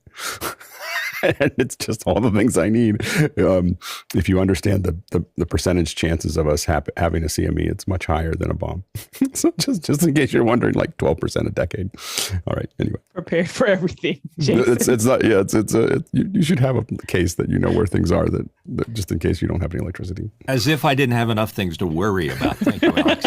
And it's just all the things I need. If you understand the percentage chances of us having a CME, it's much higher than a bomb. So just in case you're wondering, like 12% a decade. All right. Anyway, Prepared for everything. Jason. It's not. Yeah. You should have a case that you know where things are that just in case you don't have any electricity. As if I didn't have enough things to worry about. Thank you, Alex.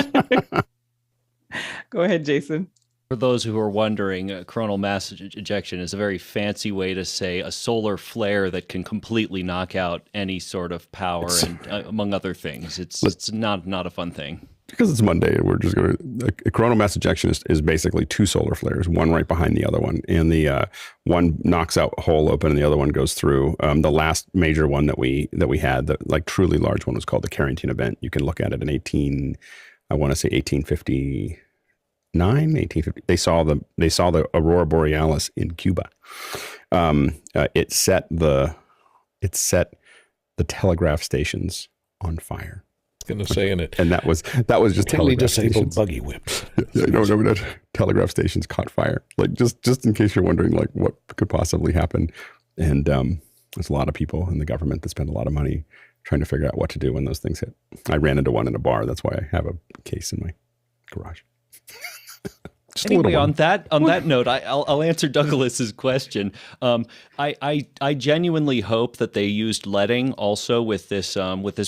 Go ahead, Jason. For those who are wondering, coronal mass ejection is a very fancy way to say a solar flare that can completely knock out any sort of power, and among other things. It's not a fun thing. Because it's Monday, we're just going to. A coronal mass ejection is basically two solar flares, one right behind the other one, and the one knocks out a hole open, and the other one goes through. The last major one that we had, the like truly large one, was called the Carrington event. You can look at it in 1850. 1850. They saw the Aurora Borealis in Cuba. It set the telegraph stations on fire. Going to say in it, and that was just totally telegraph disabled stations. buggy whips. No, telegraph stations caught fire. Like just in case you're wondering, like what could possibly happen. And there's a lot of people in the government that spend a lot of money trying to figure out what to do when those things hit. I ran into one in a bar. That's why I have a case in my garage. Anyway, on that note, I'll answer Douglas's question. I genuinely hope that they used leading also with this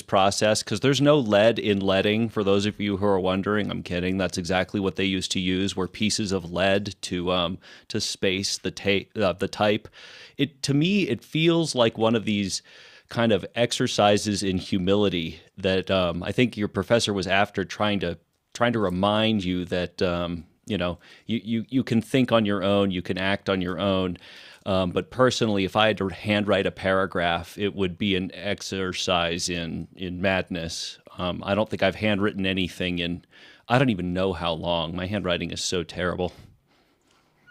process, because there's no lead in leading. For those of you who are wondering, I'm kidding. That's exactly what they used to use, were pieces of lead to space the type. To me, it feels like one of these kind of exercises in humility that I think your professor was after, trying to remind you that you can think on your own, you can act on your own. But personally, if I had to handwrite a paragraph, it would be an exercise in madness. I don't think I've handwritten anything in, I don't even know how long. My handwriting is so terrible.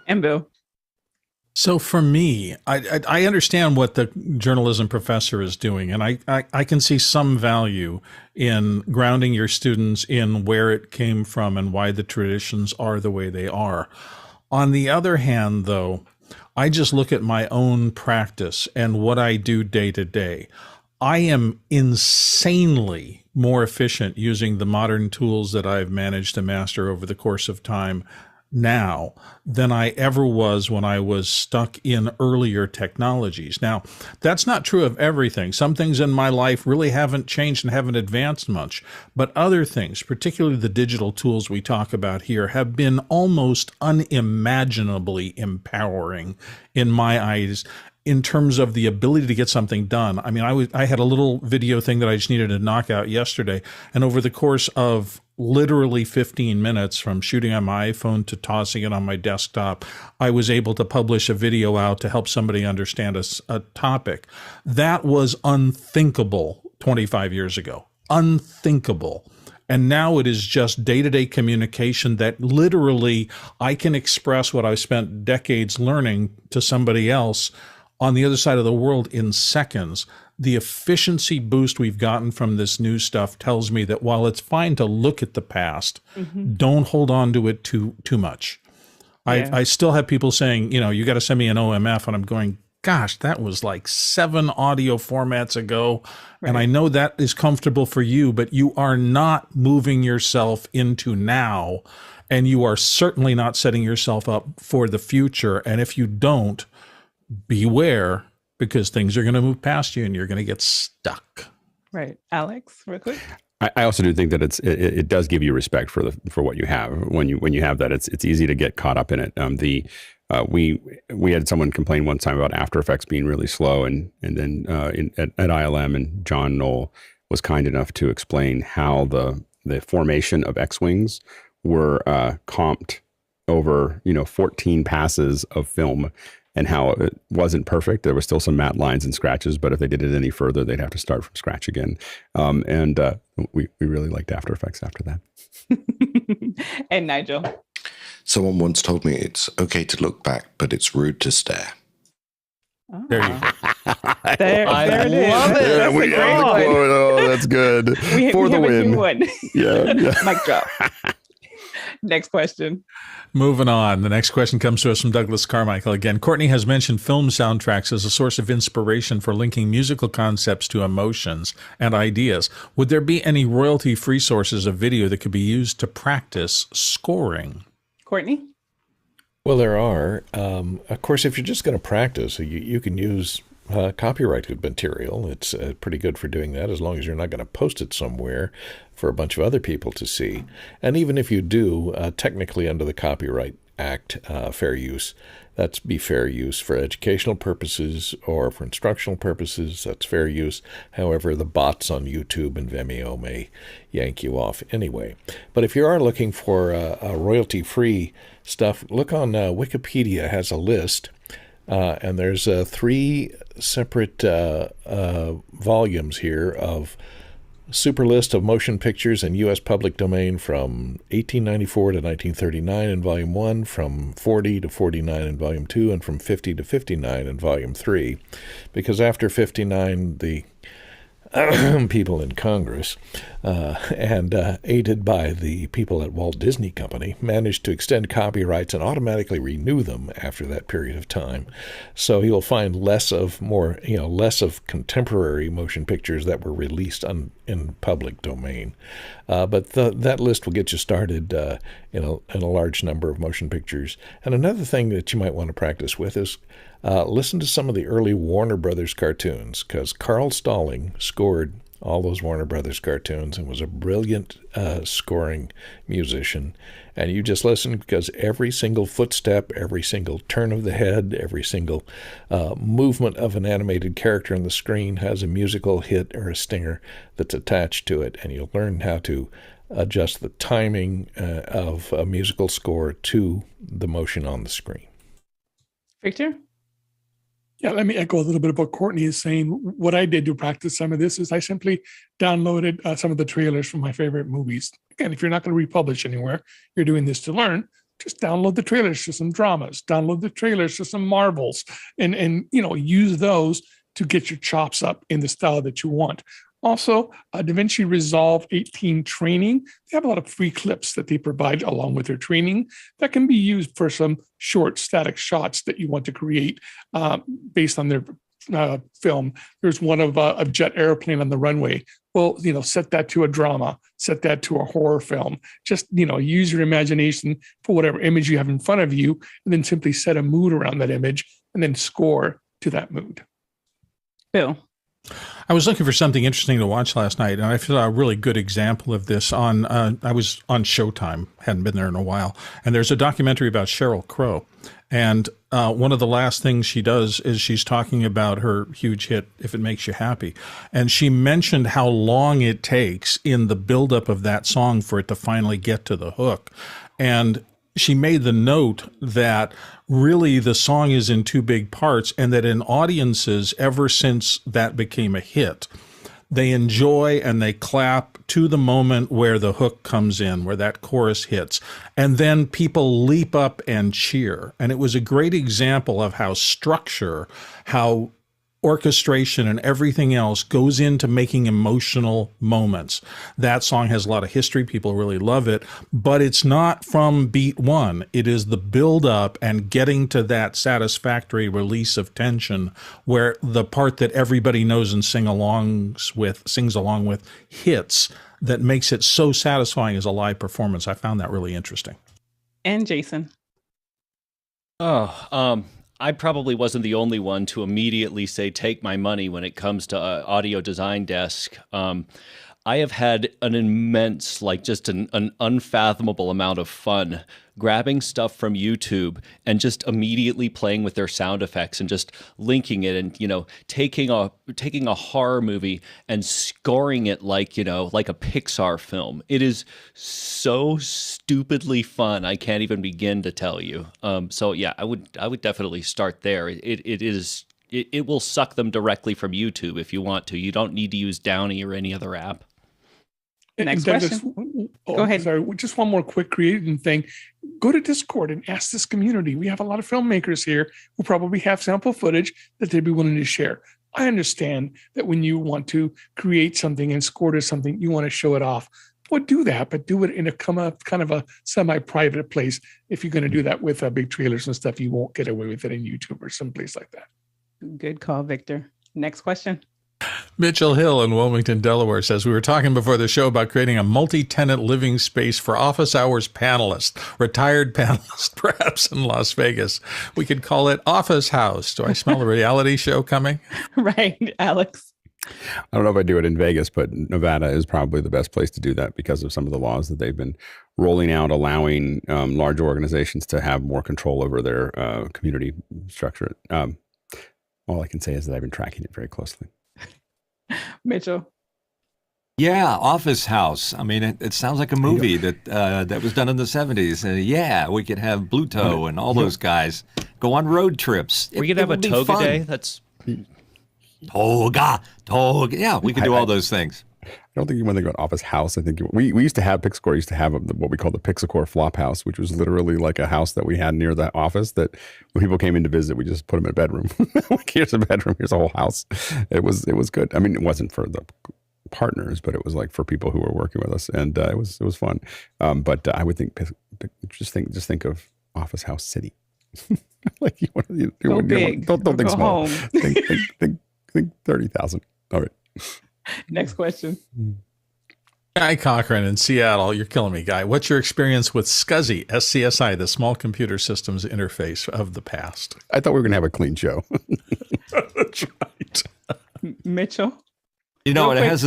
Embo. So for me, I understand what the journalism professor is doing, and I can see some value in grounding your students in where it came from and why the traditions are the way they are. On the other hand, though, I just look at my own practice and what I do day to day. I am insanely more efficient using the modern tools that I've managed to master over the course of time now than I ever was when I was stuck in earlier technologies. Now, that's not true of everything. Some things in my life really haven't changed and haven't advanced much, but other things, particularly the digital tools we talk about here, have been almost unimaginably empowering in my eyes in terms of the ability to get something done. I mean, I had a little video thing that I just needed to knock out yesterday, and over the course of literally 15 minutes, from shooting on my iPhone to tossing it on my desktop, I was able to publish a video out to help somebody understand a topic. That was unthinkable 25 years ago. Unthinkable. And now it is just day-to-day communication that literally I can express what I've spent decades learning to somebody else on the other side of the world in seconds. The efficiency boost we've gotten from this new stuff tells me that while it's fine to look at the past, don't hold on to it too much. Yeah. I still have people saying, you got to send me an OMF, and I'm going, gosh, that was like 7 audio formats ago. Right. And I know that is comfortable for you, but you are not moving yourself into now. And you are certainly not setting yourself up for the future. And if you don't, beware, because things are going to move past you and you're going to get stuck. Right. Alex, real quick. I also do think that it does give you respect for what you have. When you have that, it's easy to get caught up in it. We had someone complain one time about After Effects being really slow, and then at ILM, and John Knoll was kind enough to explain how the formation of X-wings were comped over 14 passes of film, and how it wasn't perfect. There was still some matte lines and scratches, but if they did it any further, they'd have to start from scratch again. We really liked After Effects after that. And Nigel? Someone once told me it's okay to look back, but it's rude to stare. Oh. There you go. There it is. Love it. That's a great one. Oh, that's good. For the win. Yeah. Mic drop. Next question. Moving on. The next question comes to us from Douglas Carmichael again. Courtney has mentioned film soundtracks as a source of inspiration for linking musical concepts to emotions and ideas. Would there be any royalty-free sources of video that could be used to practice scoring? Courtney? Well, there are. Of course, if you're just going to practice, you can use copyrighted material. It's pretty good for doing that, as long as you're not going to post it somewhere for a bunch of other people to see. And even if you do, technically under the Copyright Act, fair use, that's be fair use for educational purposes or for instructional purposes. That's fair use. However, the bots on YouTube and Vimeo may yank you off anyway. But if you are looking for a royalty-free stuff, look on Wikipedia has a list. And there's 3 separate volumes here of super list of motion pictures in U.S. public domain from 1894 to 1939 in Volume 1, from 40 to 49 in Volume 2, and from 50 to 59 in Volume 3. Because after 59, the people in Congress, and aided by the people at Walt Disney Company, managed to extend copyrights and automatically renew them after that period of time. So you'll find less of contemporary motion pictures that were released in public domain. But that list will get you started in a large number of motion pictures. And another thing that you might want to practice with is listen to some of the early Warner Brothers cartoons, because Carl Stalling scored all those Warner Brothers cartoons and was a brilliant scoring musician. And you just listen, because every single footstep, every single turn of the head, every single movement of an animated character on the screen has a musical hit or a stinger that's attached to it. And you'll learn how to adjust the timing of a musical score to the motion on the screen. Victor? Yeah, let me echo a little bit of what Courtney is saying. What I did to practice some of this is I simply downloaded some of the trailers from my favorite movies. Again, if you're not going to republish anywhere, you're doing this to learn, just download the trailers to some dramas, download the trailers to some Marvels, and use those to get your chops up in the style that you want. Also, DaVinci Resolve 18 training, they have a lot of free clips that they provide along with their training that can be used for some short static shots that you want to create based on their film. There's one of a jet airplane on the runway. Well, set that to a drama, set that to a horror film. Just, use your imagination for whatever image you have in front of you, and then simply set a mood around that image and then score to that mood. Bill? I was looking for something interesting to watch last night, and I saw a really good example of this on, I was on Showtime, hadn't been there in a while, and there's a documentary about Sheryl Crow. And one of the last things she does is she's talking about her huge hit, If It Makes You Happy. And she mentioned how long it takes in the buildup of that song for it to finally get to the hook. And she made the note that really the song is in 2 big parts, and that in audiences, ever since that became a hit, they enjoy and they clap to the moment where the hook comes in, where that chorus hits, and then people leap up and cheer. And it was a great example of how structure, how orchestration and everything else goes into making emotional moments. That song has a lot of history. People really love it, but it's not from beat one. It is the build up and getting to that satisfactory release of tension where the part that everybody knows and sings along with hits, that makes it so satisfying as a live performance. I found that really interesting. And Jason. I probably wasn't the only one to immediately say, take my money when it comes to Audio Design Desk. I have had an immense, just an unfathomable amount of fun grabbing stuff from YouTube and just immediately playing with their sound effects and just linking it and, taking a horror movie and scoring it like a Pixar film. It is so stupidly fun. I can't even begin to tell you. So yeah, I would definitely start there. It will suck them directly from YouTube if you want to. You don't need to use Downy or any other app. Next question. Go ahead. Sorry, just one more quick creating thing. Go to Discord and ask this community. We have a lot of filmmakers here who probably have sample footage that they'd be willing to share. I understand that when you want to create something and score to something, you want to show it off. Well, do that, but do it in a kind of a semi-private place. If you're going to do that with big trailers and stuff, you won't get away with it in YouTube or someplace like that. Good call, Victor. Next question. Mitchell Hill in Wilmington, Delaware says, we were talking before the show about creating a multi-tenant living space for office hours panelists, retired panelists, perhaps in Las Vegas. We could call it Office House. Do I smell a reality show coming? Right, Alex. I don't know if I do it in Vegas, but Nevada is probably the best place to do that because of some of the laws that they've been rolling out, allowing large organizations to have more control over their community structure. All I can say is that I've been tracking it very closely. Mitchell. Yeah, Office House. I mean, it sounds like a movie that was done in the 70s. Yeah, we could have Bluto and all those guys go on road trips. We could have a toga day. That's toga. Yeah, we could do all those things. I don't think you want to go to Office House. I think we used to have Pixcore used to have what we call the Pixcore Flop House, which was literally like a house that we had near the office that when people came in to visit, we just put them in a bedroom. Like, here's a bedroom, here's a whole house. It was good. I mean, it wasn't for the partners, but it was like for people who were working with us, and it was fun. But I would think just think of Office House City. Like don't think small. Think 30,000. All right. Next question. Guy Cochran in Seattle. You're killing me, Guy. What's your experience with SCSI, SCSI, the Small Computer Systems Interface of the past? I thought we were going to have a clean show. That's right. Mitchell? It has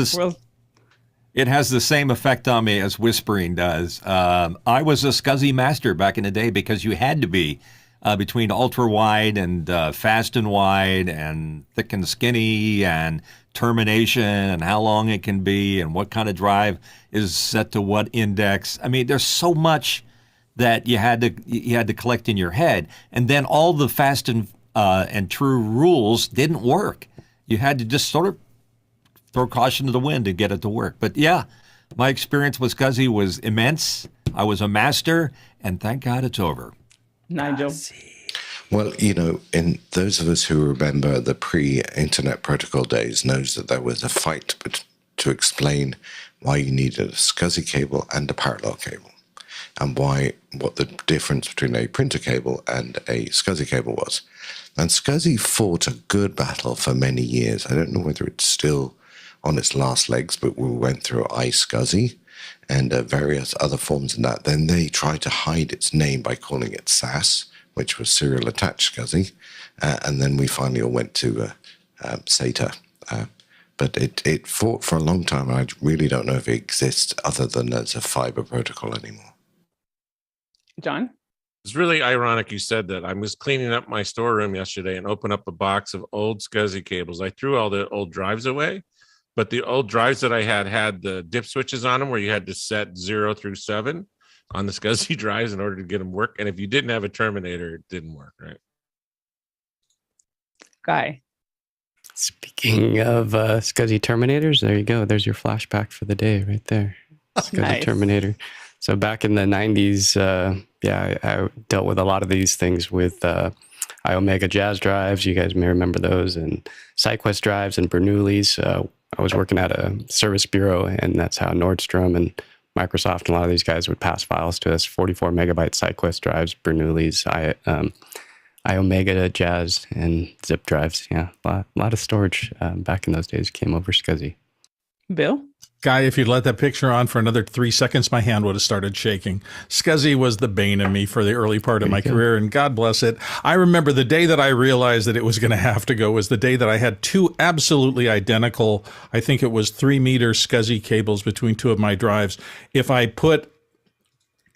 the same effect on me as whispering does. I was a SCSI master back in the day because you had to be between ultra wide and fast and wide and thick and skinny and termination and how long it can be and what kind of drive is set to what index. I mean, there's so much that you had to collect in your head, and then all the fast and true rules didn't work. You had to just sort of throw caution to the wind to get it to work. But yeah, my experience with SCSI was immense. I was a master, and thank God it's over. Nigel. Well, in those of us who remember the pre-internet protocol days knows that there was a fight to explain why you needed a SCSI cable and a parallel cable, and what the difference between a printer cable and a SCSI cable was. And SCSI fought a good battle for many years. I don't know whether it's still on its last legs, but we went through iSCSI and various other forms of that. Then they tried to hide its name by calling it SAS, which was serial attached SCSI, and then we finally all went to SATA. But it fought for a long time, and I really don't know if it exists other than as a fiber protocol anymore. John? It's really ironic you said that. I was cleaning up my storeroom yesterday and opened up a box of old SCSI cables. I threw all the old drives away, but the old drives that I had the dip switches on them where you had to set 0 through 7 on the SCSI drives in order to get them work. And if you didn't have a terminator, it didn't work, right? Guy. Speaking of SCSI terminators, there you go. There's your flashback for the day right there. SCSI Nice. Terminator. So back in the 90s, I dealt with a lot of these things with iOmega Jazz drives. You guys may remember those, and SideQuest drives and Bernoulli's. I was working at a service bureau, and that's how Nordstrom and Microsoft and a lot of these guys would pass files to us. 44 megabyte SideQuest drives, Bernoulli's, iOmega Jazz, and zip drives. Yeah, a lot of storage back in those days came over SCSI. Bill? Guy, if you'd let that picture on for another 3 seconds, my hand would have started shaking. SCSI was the bane of me for the early part of my career, and God bless it. I remember the day that I realized that it was going to have to go was the day that I had two absolutely identical, I think it was 3-meter SCSI cables between two of my drives. If I put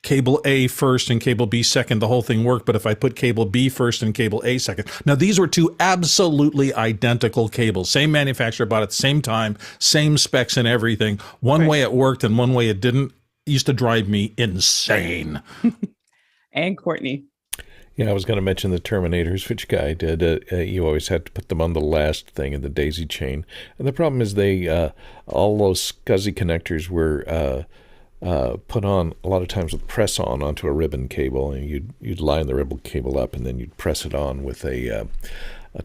cable A first and cable B second, the whole thing worked. But if I put cable B first and cable A second, now these were two absolutely identical cables, same manufacturer, bought at the same time, same specs and everything. One way it worked and one way it didn't. It used to drive me insane. And Courtney. Yeah, I was going to mention the Terminators, which Guy did. You always had to put them on the last thing in the daisy chain. And the problem is all those SCSI connectors were put on a lot of times with press-on onto a ribbon cable, and you'd line the ribbon cable up, and then you'd press it on with a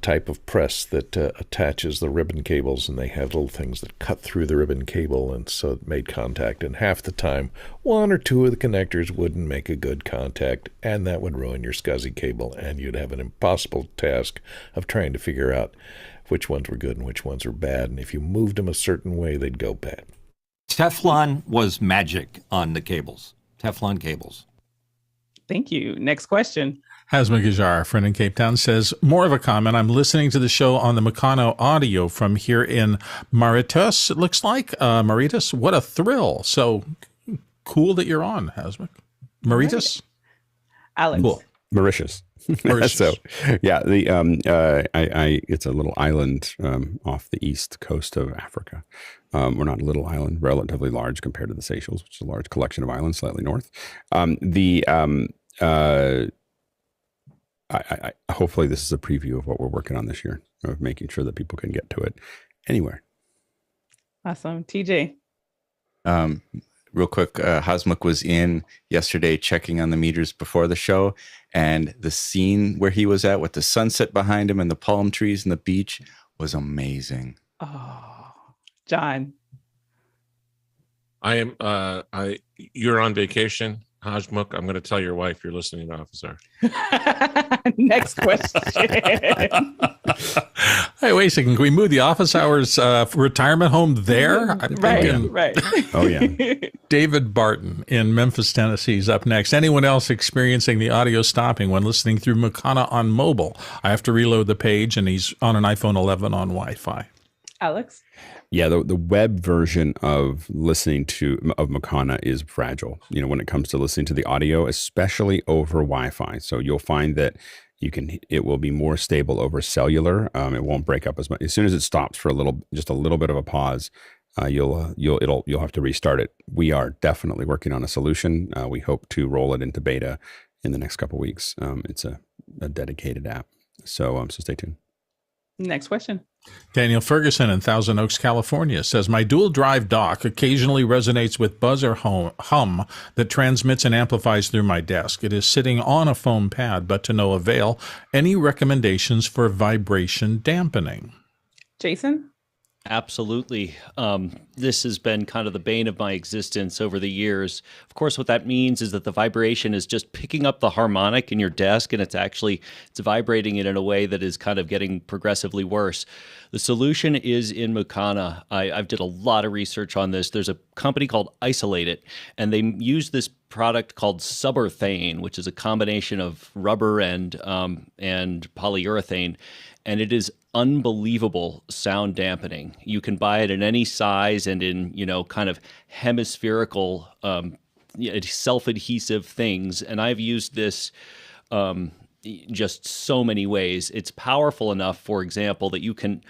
type of press that attaches the ribbon cables, and they had little things that cut through the ribbon cable, and so it made contact. And half the time, one or two of the connectors wouldn't make a good contact, and that would ruin your SCSI cable, and you'd have an impossible task of trying to figure out which ones were good and which ones were bad. And if you moved them a certain way, they'd go bad. Teflon was magic on the cables. Teflon cables. Thank you. Next question. Hasma Gajar, friend in Cape Town, says, more of a comment. I'm listening to the show on the Mukana audio from here in Mauritius. It looks like Mauritius. What a thrill. So cool that you're on, Hasma. Mauritius? Alex. Cool. Mauritius. So, yeah, it's a little island off the east coast of Africa. We're not a little island, relatively large compared to the Seychelles, which is a large collection of islands slightly north. Hopefully this is a preview of what we're working on this year, of making sure that people can get to it anywhere. Awesome. TJ. Real quick, Hasmukh was in yesterday checking on the meters before the show, and the scene where he was at with the sunset behind him and the palm trees and the beach was amazing. Oh, John. You're on vacation, Hasmukh. I'm going to tell your wife you're listening to Office Hour. Next question. Hey, wait a second. Can we move the Office Hours retirement home there? Right. Oh, yeah. David Barton in Memphis, Tennessee is up next. Anyone else experiencing the audio stopping when listening through Mukana on mobile? I have to reload the page, and he's on an iPhone 11 on Wi-Fi. Alex? Yeah, the web version of listening of Mukana is fragile, when it comes to listening to the audio, especially over Wi-Fi. So you'll find that it will be more stable over cellular. It won't break up as much. As soon as it stops for just a little bit of a pause, you'll have to restart it. We are definitely working on a solution. We hope to roll it into beta in the next couple of weeks. It's a dedicated app. So stay tuned. Next question. Daniel Ferguson in Thousand Oaks, California says, my dual drive dock occasionally resonates with buzz or hum that transmits and amplifies through my desk. It is sitting on a foam pad, but to no avail. Any recommendations for vibration dampening? Jason? Absolutely. This has been kind of the bane of my existence over the years. Of course, what that means is that the vibration is just picking up the harmonic in your desk, and it's vibrating it in a way that is kind of getting progressively worse. The solution is in Mukana. I've did a lot of research on this. There's a company called Isolate It, and they use this product called suburethane, which is a combination of rubber and polyurethane, and it is unbelievable sound dampening. You can buy it in any size and in, kind of hemispherical, self-adhesive things. And I've used this just so many ways. It's powerful enough, for example, that you can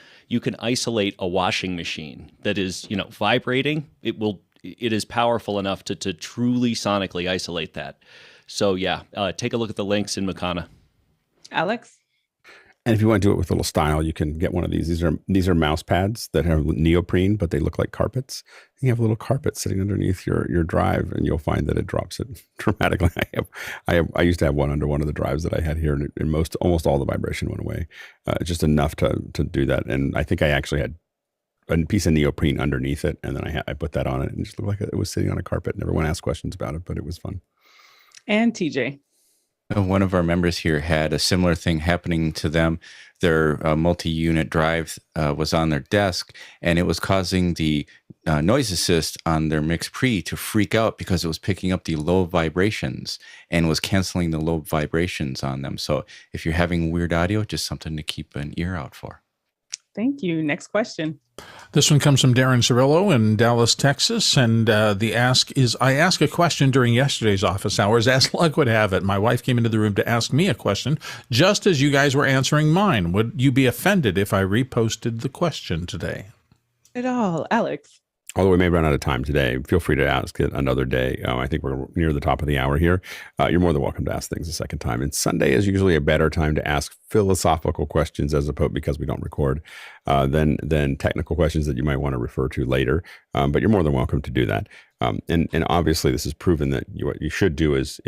isolate a washing machine that is, vibrating. It is powerful enough to truly sonically isolate that. So yeah, take a look at the links in Mukana. Alex? And if you want to do it with a little style, you can get one of these. These are mouse pads that have neoprene, but they look like carpets. You have a little carpet sitting underneath your drive, and you'll find that it drops it dramatically. I used to have one under one of the drives that I had here, and almost all the vibration went away. Just enough to do that. And I think I actually had a piece of neoprene underneath it, and then I put that on it, and it just looked like it was sitting on a carpet. And everyone asked questions about it, but it was fun. And TJ. One of our members here had a similar thing happening to them. Their multi-unit drive was on their desk, and it was causing the noise assist on their Mix Pre to freak out because it was picking up the low vibrations and was canceling the low vibrations on them. So if you're having weird audio, just something to keep an ear out for. Thank you. Next question. This one comes from Darren Cirillo in Dallas, Texas. And the ask is, I asked a question during yesterday's office hours. As luck would have it, my wife came into the room to ask me a question just as you guys were answering mine. Would you be offended if I reposted the question today? At all. Alex. Although we may run out of time today, feel free to ask it another day. I think we're near the top of the hour here. You're more than welcome to ask things a second time. And Sunday is usually a better time to ask philosophical questions, as opposed, because we don't record, than technical questions that you might want to refer to later. But you're more than welcome to do that. And obviously, this has proven that what you should do is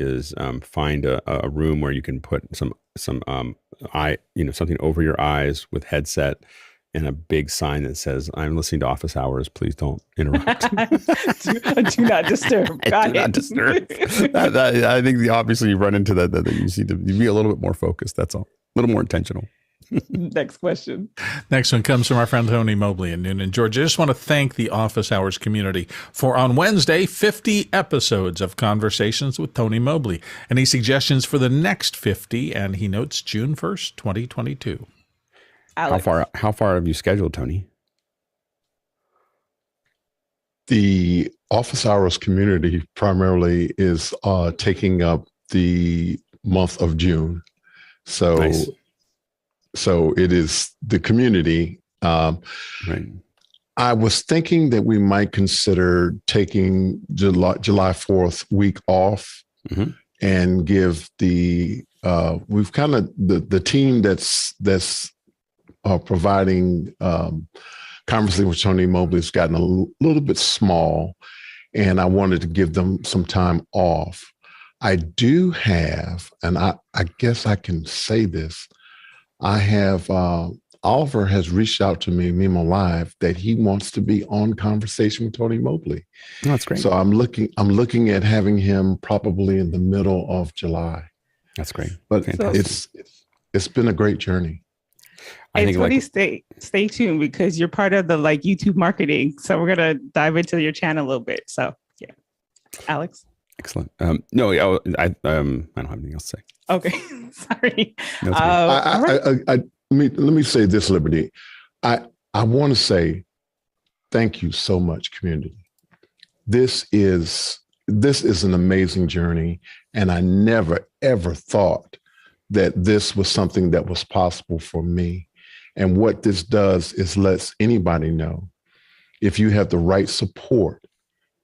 find a room where you can put something over your eyes with headset, and a big sign that says, "I'm listening to office hours. Please don't interrupt." do not disturb. Do not disturb. I think obviously you run into that you need to be a little bit more focused. That's all. A little more intentional. Next question. Next one comes from our friend Tony Mobley in Noonan, Georgia. I just want to thank the Office Hours community for, on Wednesday, 50 episodes of Conversations with Tony Mobley. Any suggestions for the next 50? And he notes June 1st, 2022. Alex. How far have you scheduled, Tony? The Office Hours community primarily is taking up the month of June. So, nice. So it is the community. Right. I was thinking that we might consider taking July 4th week off, mm-hmm. and give we've kind of the team that's providing Conversation with Tony Mobley has gotten a little bit small, and I wanted to give them some time off. I do have, and I guess I can say this, I have, Oliver has reached out to me, Mimo Live, that he wants to be on Conversation with Tony Mobley. Oh, that's great. So I'm looking at having him probably in the middle of July. That's great. But it's been a great journey. I think Tony, stay tuned, because you're part of the YouTube marketing. So we're gonna dive into your channel a little bit. So yeah, Alex. Excellent. No, I don't have anything else to say. Okay, sorry. No, let me say this, Liberty. I want to say thank you so much, community. This is an amazing journey, and I never ever thought that this was something that was possible for me. And what this does is lets anybody know, if you have the right support,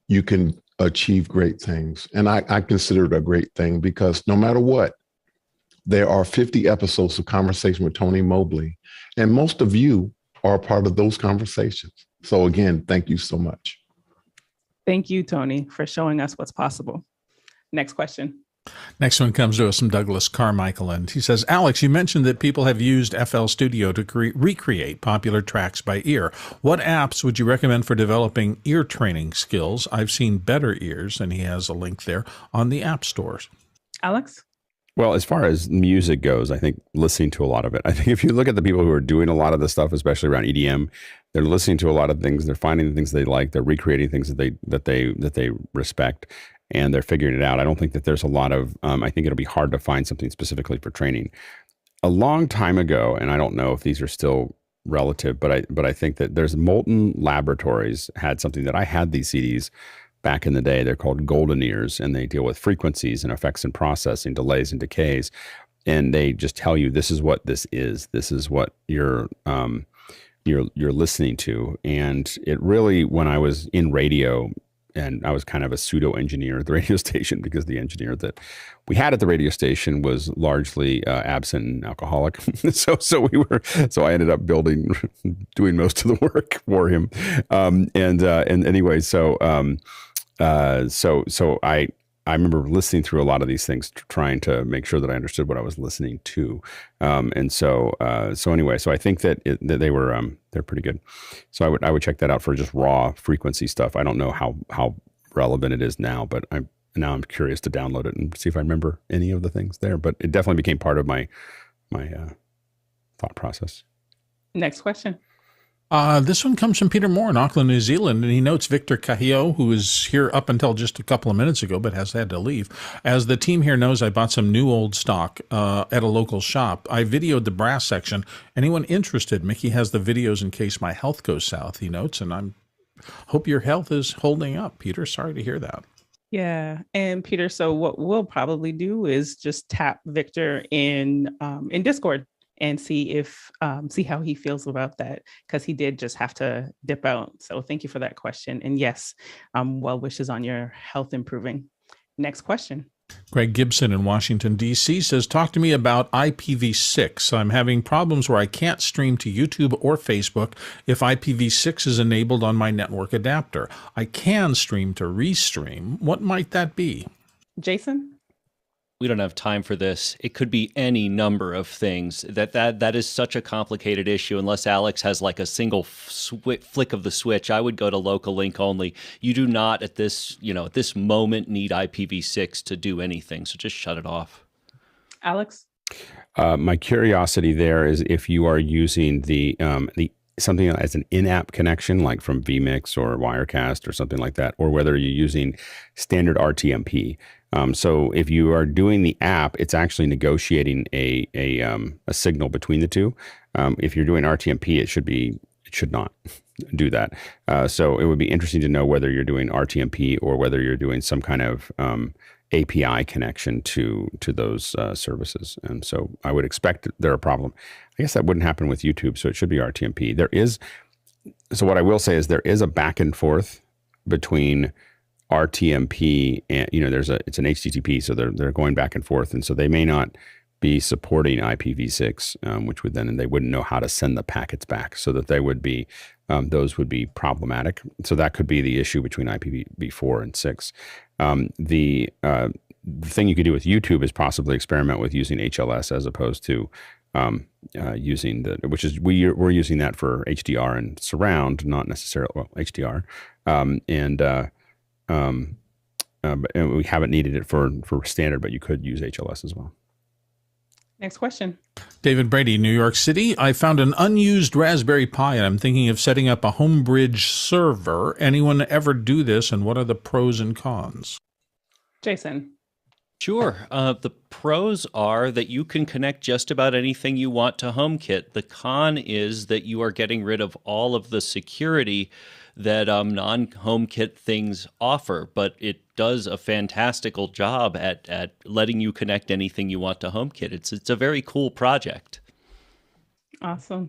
you can achieve great things. And I consider it a great thing, because no matter what, there are 50 episodes of Conversation with Tony Mobley, and most of you are a part of those conversations. So again, thank you so much. Thank you, Tony, for showing us what's possible. Next question. Next one comes to us from Douglas Carmichael, and he says, Alex, you mentioned that people have used FL Studio to recreate popular tracks by ear. What apps would you recommend for developing ear training skills? I've seen Better Ears, and he has a link there, on the app stores. Alex? Well, as far as music goes, I think listening to a lot of it. I think if you look at the people who are doing a lot of the stuff, especially around EDM, they're listening to a lot of things. They're finding the things they like. They're recreating things that they respect, and they're figuring it out. I don't think that there's a lot of. I think it'll be hard to find something specifically for training. A long time ago, and I don't know if these are still relative, but I think that there's Molten Laboratories had something that I had these CDs back in the day. They're called Golden Ears, and they deal with frequencies and effects and processing, delays and decays. And they just tell you, this is what this is. This is what you're listening to. And it really, when I was in radio I was kind of a pseudo engineer at the radio station because the engineer that we had at the radio station was largely absent and alcoholic. so I ended up doing most of the work for him. And anyway, so I remember listening through a lot of these things, trying to make sure that I understood what I was listening to. So I think that they're pretty good. So I would check that out for just raw frequency stuff. I don't know how relevant it is now, but I'm curious to download it and see if I remember any of the things there. But it definitely became part of my thought process. Next question. This one comes from Peter Moore in Auckland, New Zealand, and he notes Victor Cahillo, who was here up until just a couple of minutes ago, but has had to leave. As the team here knows, I bought some new old stock at a local shop. I videoed the brass section. Anyone interested? Mickey has the videos in case my health goes south, he notes, and I hope your health is holding up, Peter. Sorry to hear that. Yeah. And Peter, so what we'll probably do is just tap Victor in Discord and see how he feels about that, because he did just have to dip out. So thank you for that question. And yes, well wishes on your health improving. Next question. Greg Gibson in Washington, D.C. says, talk to me about IPv6. I'm having problems where I can't stream to YouTube or Facebook if IPv6 is enabled on my network adapter. I can stream to Restream. What might that be? Jason? We don't have time for this. It could be any number of things. That is such a complicated issue. Unless Alex has like a single flick of the switch, I would go to local link only. You do not at this moment need IPv6 to do anything. So just shut it off. Alex? My curiosity there is if you are using the something as an in-app connection, like from vMix or Wirecast or something like that, or whether you're using standard RTMP. So if you are doing the app, it's actually negotiating a signal between the two. If you're doing RTMP, it should not do that. So it would be interesting to know whether you're doing RTMP or whether you're doing some kind of API connection to those services. And so I would expect they're a problem. I guess that wouldn't happen with YouTube, so it should be RTMP. So what I will say is there is a back and forth between RTMP and, it's an HTTP, so they're going back and forth. And so they may not be supporting IPv6, which would then, they wouldn't know how to send the packets back, so that they would be, those would be problematic. So that could be the issue between IPv4 and 6. The thing you could do with YouTube is possibly experiment with using HLS as opposed to using we're using that for HDR and surround, not necessarily HDR, and we haven't needed it for standard, but you could use HLS as well. Next question. David Brady, New York City. I found an unused Raspberry Pi and I'm thinking of setting up a Homebridge server. Anyone ever do this, and what are the pros and cons? Jason. Sure. The pros are that you can connect just about anything you want to HomeKit. The con is that you are getting rid of all of the security that non-HomeKit things offer, but it does a fantastical job at letting you connect anything you want to HomeKit. It's a very cool project. Awesome.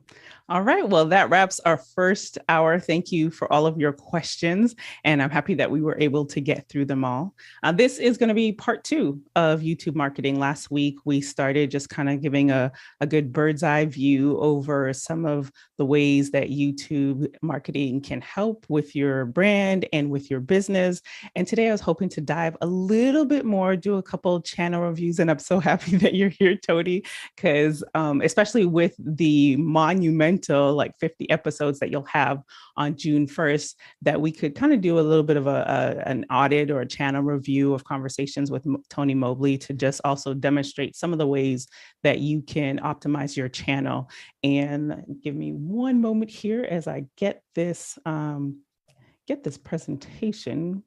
All right. Well, that wraps our first hour. Thank you for all of your questions. And I'm happy that we were able to get through them all. This is going to be part 2 of YouTube marketing. Last week, we started just kind of giving a good bird's eye view over some of the ways that YouTube marketing can help with your brand and with your business. And today I was hoping to dive a little bit more, do a couple channel reviews. And I'm so happy that you're here, Tony, because especially with the monumental 50 episodes that you'll have on June 1st, that we could kind of do a little bit of an audit or a channel review of conversations with Tony Mobley to just also demonstrate some of the ways that you can optimize your channel. And give me one moment here as I get this quick presentation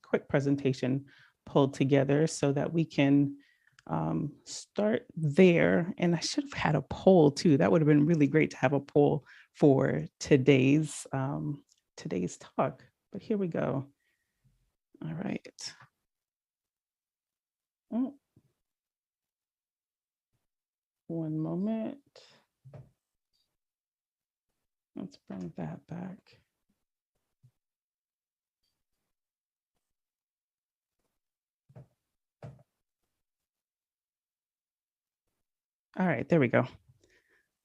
pulled together so that we can start there. And I should have had a poll too. That would have been really great to have a poll for today's talk. But here we go. All right. Oh. One moment. Let's bring that back. All right, there we go.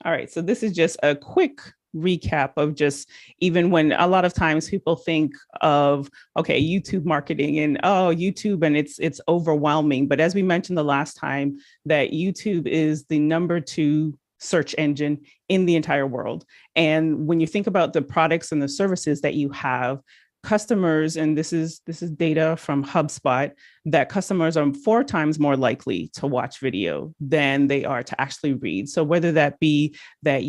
All right, so this is just a quick recap of just even when a lot of times people think of, okay, YouTube marketing and YouTube and it's overwhelming. But as we mentioned the last time, that YouTube is the #2 search engine in the entire world. And when you think about the products and the services that you have, customers, and this is data from HubSpot, that customers are 4 times more likely to watch video than they are to actually read. So whether that be that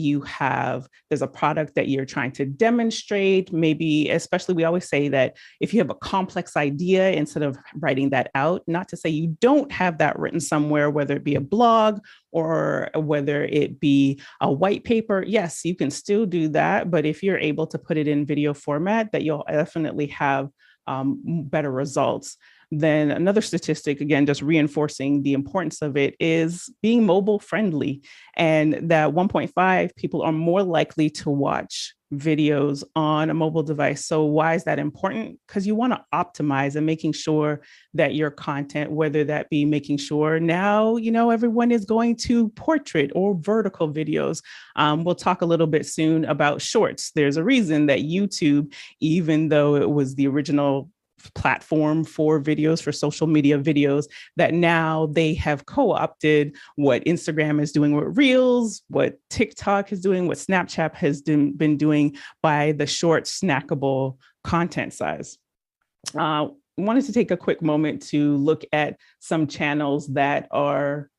there's a product that you're trying to demonstrate, maybe, especially we always say that if you have a complex idea, instead of writing that out, not to say you don't have that written somewhere, whether it be a blog or whether it be a white paper, yes, you can still do that. But if you're able to put it in video format, that you'll definitely have better results. Then another statistic, again, just reinforcing the importance of it, is being mobile friendly. And that 1.5 people are more likely to watch videos on a mobile device. So why is that important? Because you want to optimize and making sure that your content, whether that be making sure now, everyone is going to portrait or vertical videos. We'll talk a little bit soon about shorts. There's a reason that YouTube, even though it was the original platform for videos, for social media videos, that now they have co-opted what Instagram is doing with Reels, what TikTok is doing, what Snapchat has been doing by the short snackable content size. Wanted to take a quick moment to look at some channels that are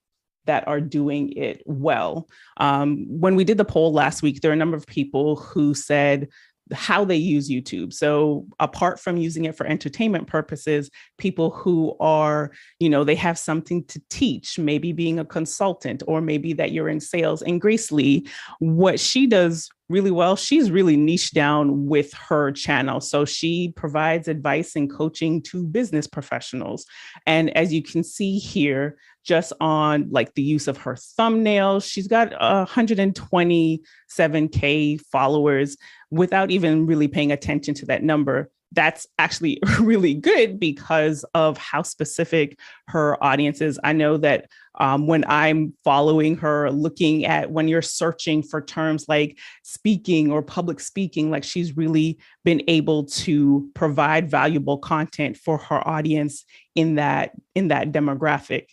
doing it well. When we did the poll last week, there are a number of people who said how they use YouTube. So apart from using it for entertainment purposes, people who are, they have something to teach, maybe being a consultant, or maybe that you're in sales. And Grace Lee, what she does really well, she's really niched down with her channel. So she provides advice and coaching to business professionals. And as you can see here, just on like the use of her thumbnails, she's got 127K followers without even really paying attention to that number. That's actually really good because of how specific her audience is. I know that when I'm following her, looking at when you're searching for terms like speaking or public speaking, like she's really been able to provide valuable content for her audience in that demographic.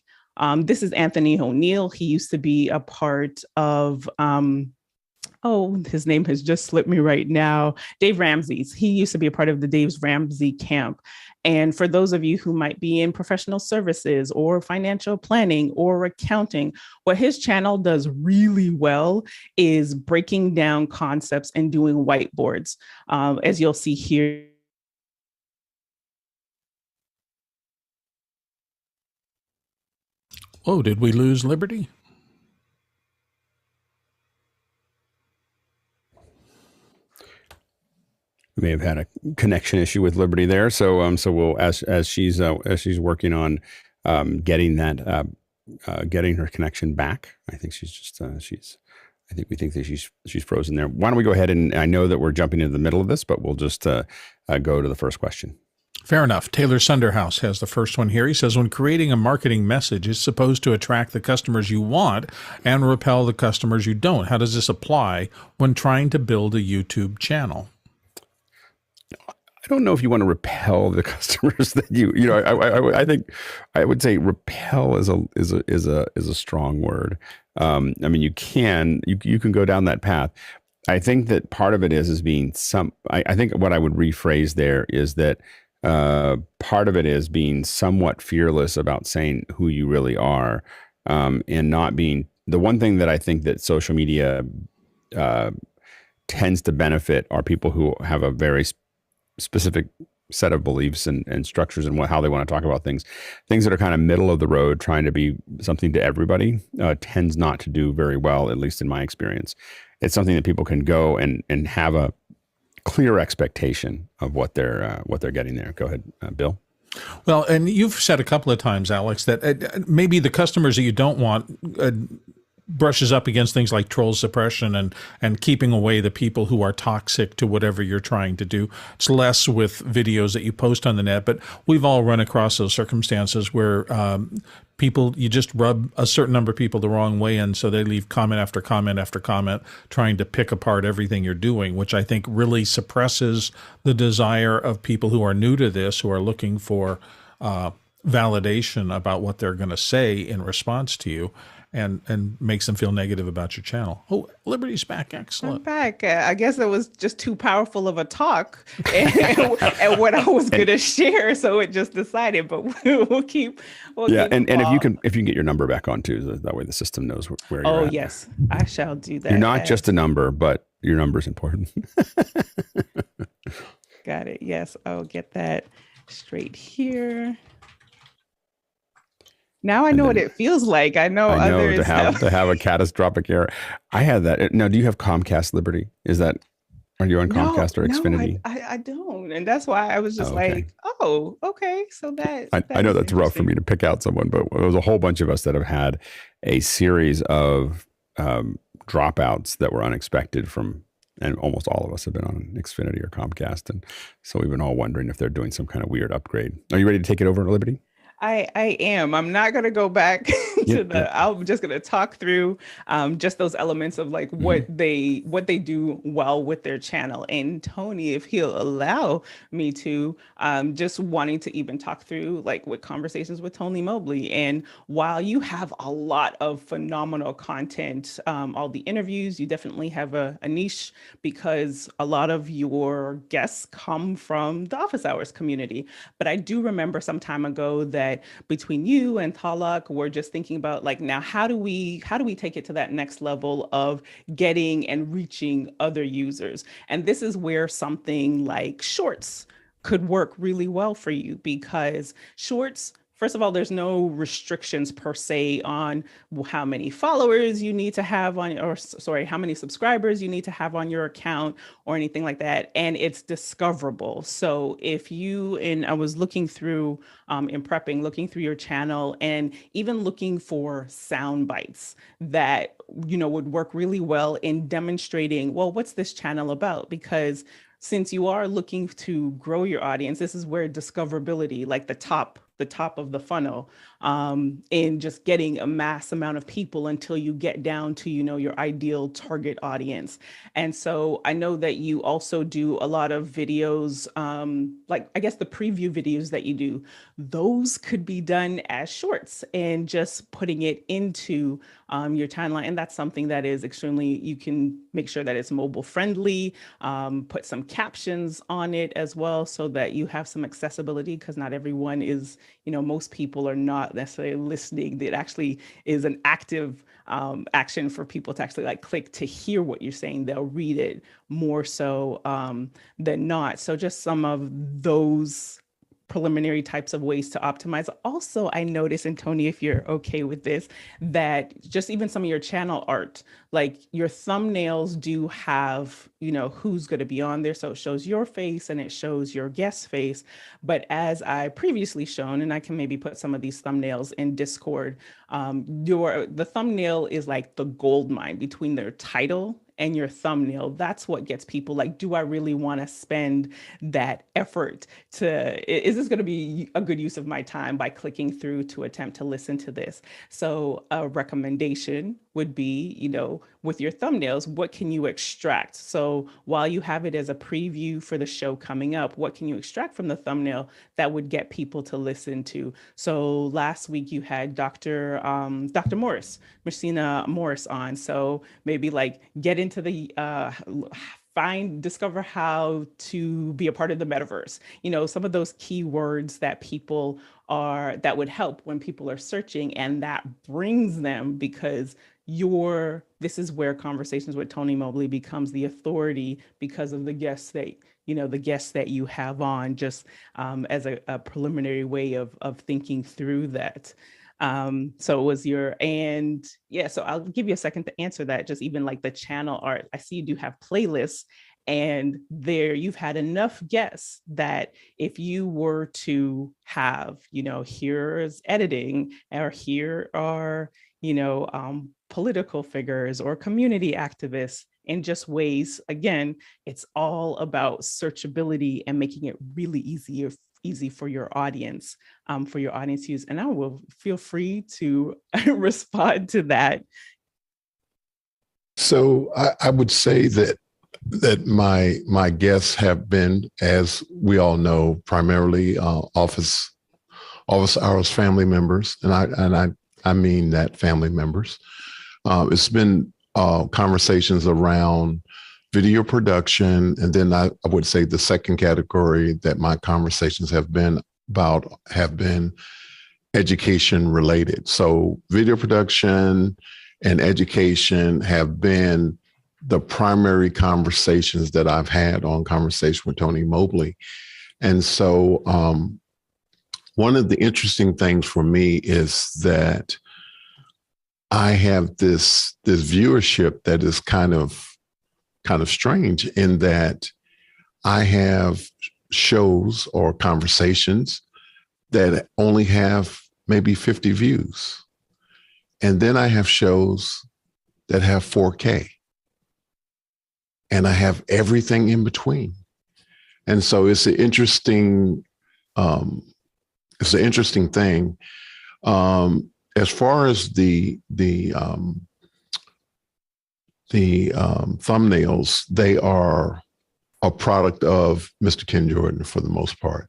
This is Anthony O'Neill. He used to be a part of his name has just slipped me right now. Dave Ramsey's. He used to be a part of the Dave Ramsey camp. And for those of you who might be in professional services or financial planning or accounting, what his channel does really well is breaking down concepts and doing whiteboards. As you'll see here. Oh, did we lose Liberty? We may have had a connection issue with Liberty there. So we'll as she's working on getting that getting her connection back. I think she's just we think that she's frozen there. Why don't we go ahead, and I know that we're jumping into the middle of this, but we'll just go to the first question. Fair enough. Taylor Sunderhouse has the first one here. He says, when creating a marketing message, it's supposed to attract the customers you want and repel the customers you don't. How does this apply when trying to build a YouTube channel? I don't know if you want to repel the customers that I think I would say repel is a strong word. I mean, you can go down that path. I think that part of it is being I think what I would rephrase there is that part of it is being somewhat fearless about saying who you really are, and not being the one thing that I think that social media tends to benefit are people who have a very specific set of beliefs and structures and how they want to talk about things that are kind of middle of the road, trying to be something to everybody, tends not to do very well, at least in my experience. It's something that people can go and have a clear expectation of what they're getting there. Go ahead, Bill. Well, and you've said a couple of times, Alex, that maybe the customers that you don't want brushes up against things like troll suppression and keeping away the people who are toxic to whatever you're trying to do. It's less with videos that you post on the net, but we've all run across those circumstances where people, you just rub a certain number of people the wrong way, and so they leave comment after comment after comment trying to pick apart everything you're doing, which I think really suppresses the desire of people who are new to this, who are looking for validation about what they're going to say in response to you. And makes them feel negative about your channel. Oh, Liberty's back. Excellent. I'm back. I guess it was just too powerful of a talk and what I was going to share. So it just decided, but we'll keep. And if you can get your number back on too, that way the system knows where you're at. Oh, yes. I shall do that. You're not just a number, but your number is important. Got it. Yes. I'll get that straight here. Now I know what it feels like. I know others to have a catastrophic error. I had that. Now, do you have Comcast Liberty? Are you on Comcast or Xfinity? No, I don't, and that's why I was just okay. So that I know that's rough for me to pick out someone, but there was a whole bunch of us that have had a series of dropouts that were unexpected and almost all of us have been on Xfinity or Comcast, and so we've been all wondering if they're doing some kind of weird upgrade. Are you ready to take it over, Liberty? I am. I'm not going to go back I'm just going to talk through just those elements of like what they do well with their channel. And Tony, if he'll allow me to, just wanting to even talk through like with conversations with Tony Mobley. And while you have a lot of phenomenal content, all the interviews, you definitely have a niche because a lot of your guests come from the office hours community. But I do remember some time ago that between you and Talak, we're just thinking about like, now how do we take it to that next level of getting and reaching other users? And this is where something like shorts could work really well for you, because shorts, first of all, there's no restrictions per se on how many followers you need to have how many subscribers you need to have on your account or anything like that. And it's discoverable. So I was looking through in prepping, looking through your channel and even looking for sound bites that, would work really well in demonstrating, well, what's this channel about? Because since you are looking to grow your audience, this is where discoverability, like the top of the funnel, in just getting a mass amount of people until you get down to, your ideal target audience. And so I know that you also do a lot of videos, like I guess the preview videos that you do, those could be done as shorts and just putting it into your timeline. And that's something that is you can make sure that it's mobile friendly, put some captions on it as well so that you have some accessibility, because not everyone is, most people are not necessarily listening. It actually is an active action for people to actually like click to hear what you're saying. They'll read it more so than not. So just some of those preliminary types of ways to optimize. Also, I noticed, and Tony, if you're okay with this, that just even some of your channel art, like your thumbnails do have, who's going to be on there. So it shows your face and it shows your guest face. But as I previously shown, and I can maybe put some of these thumbnails in Discord, the thumbnail is like the gold mine between their title and your thumbnail. That's what gets people like, do I really want to spend that effort is this going to be a good use of my time by clicking through to attempt to listen to this? So a recommendation would be, with your thumbnails, what can you extract? So while you have it as a preview for the show coming up, what can you extract from the thumbnail that would get people to listen to? So last week you had Dr. Morris, Mukana Morris on. So maybe like get into the discover how to be a part of the metaverse. Some of those keywords that would help when people are searching, and that brings them, because this is where Conversations with Tony Mobley becomes the authority because of the guests that you have on, just as a preliminary way of thinking through that. So I'll give you a second to answer that. Just even like the channel art, I see you do have playlists, and there you've had enough guests that if you were to have, here's editing, or here are, political figures or community activists in just ways, again, it's all about searchability and making it really easy for your audience, to use. And I will feel free to respond to that. So I would say that my guests have been, as we all know, primarily office hours family members, and I mean that family members. It's been conversations around video production, and then I would say the second category that my conversations have been education related. So video production and education have been the primary conversations that I've had on Conversation with Tony Mobley. And so one of the interesting things for me is that I have this viewership that is kind of strange, in that I have shows or conversations that only have maybe 50 views. And then I have shows that have 4K. And I have everything in between. And so it's an interesting thing. As far as the thumbnails, they are a product of Mr. Ken Jordan for the most part.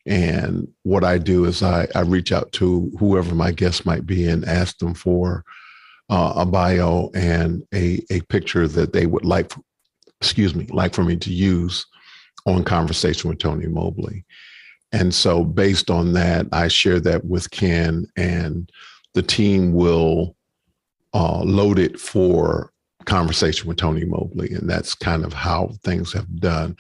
And what I do is I reach out to whoever my guest might be and ask them for a bio and a picture that they would like for me to use on Conversation with Tony Mobley. And so based on that, I share that with Ken, and the team will load it for Conversation with Tony Mobley. And that's kind of how things have done.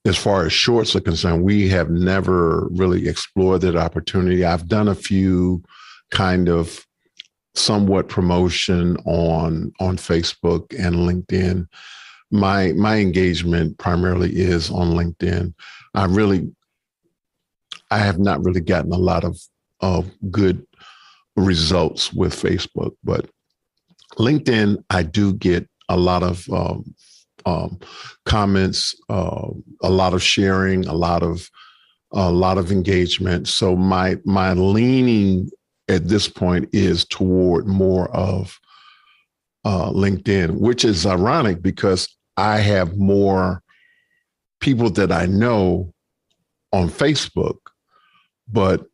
As far as shorts are concerned, we have never really explored that opportunity. I've done a few kind of somewhat promotion on Facebook and LinkedIn. My engagement primarily is on LinkedIn. I have not really gotten a lot of good results with Facebook, but LinkedIn, I do get a lot of comments, a lot of sharing, a lot of engagement. So my leaning at this point is toward more of LinkedIn, which is ironic because I have more people that I know on Facebook, but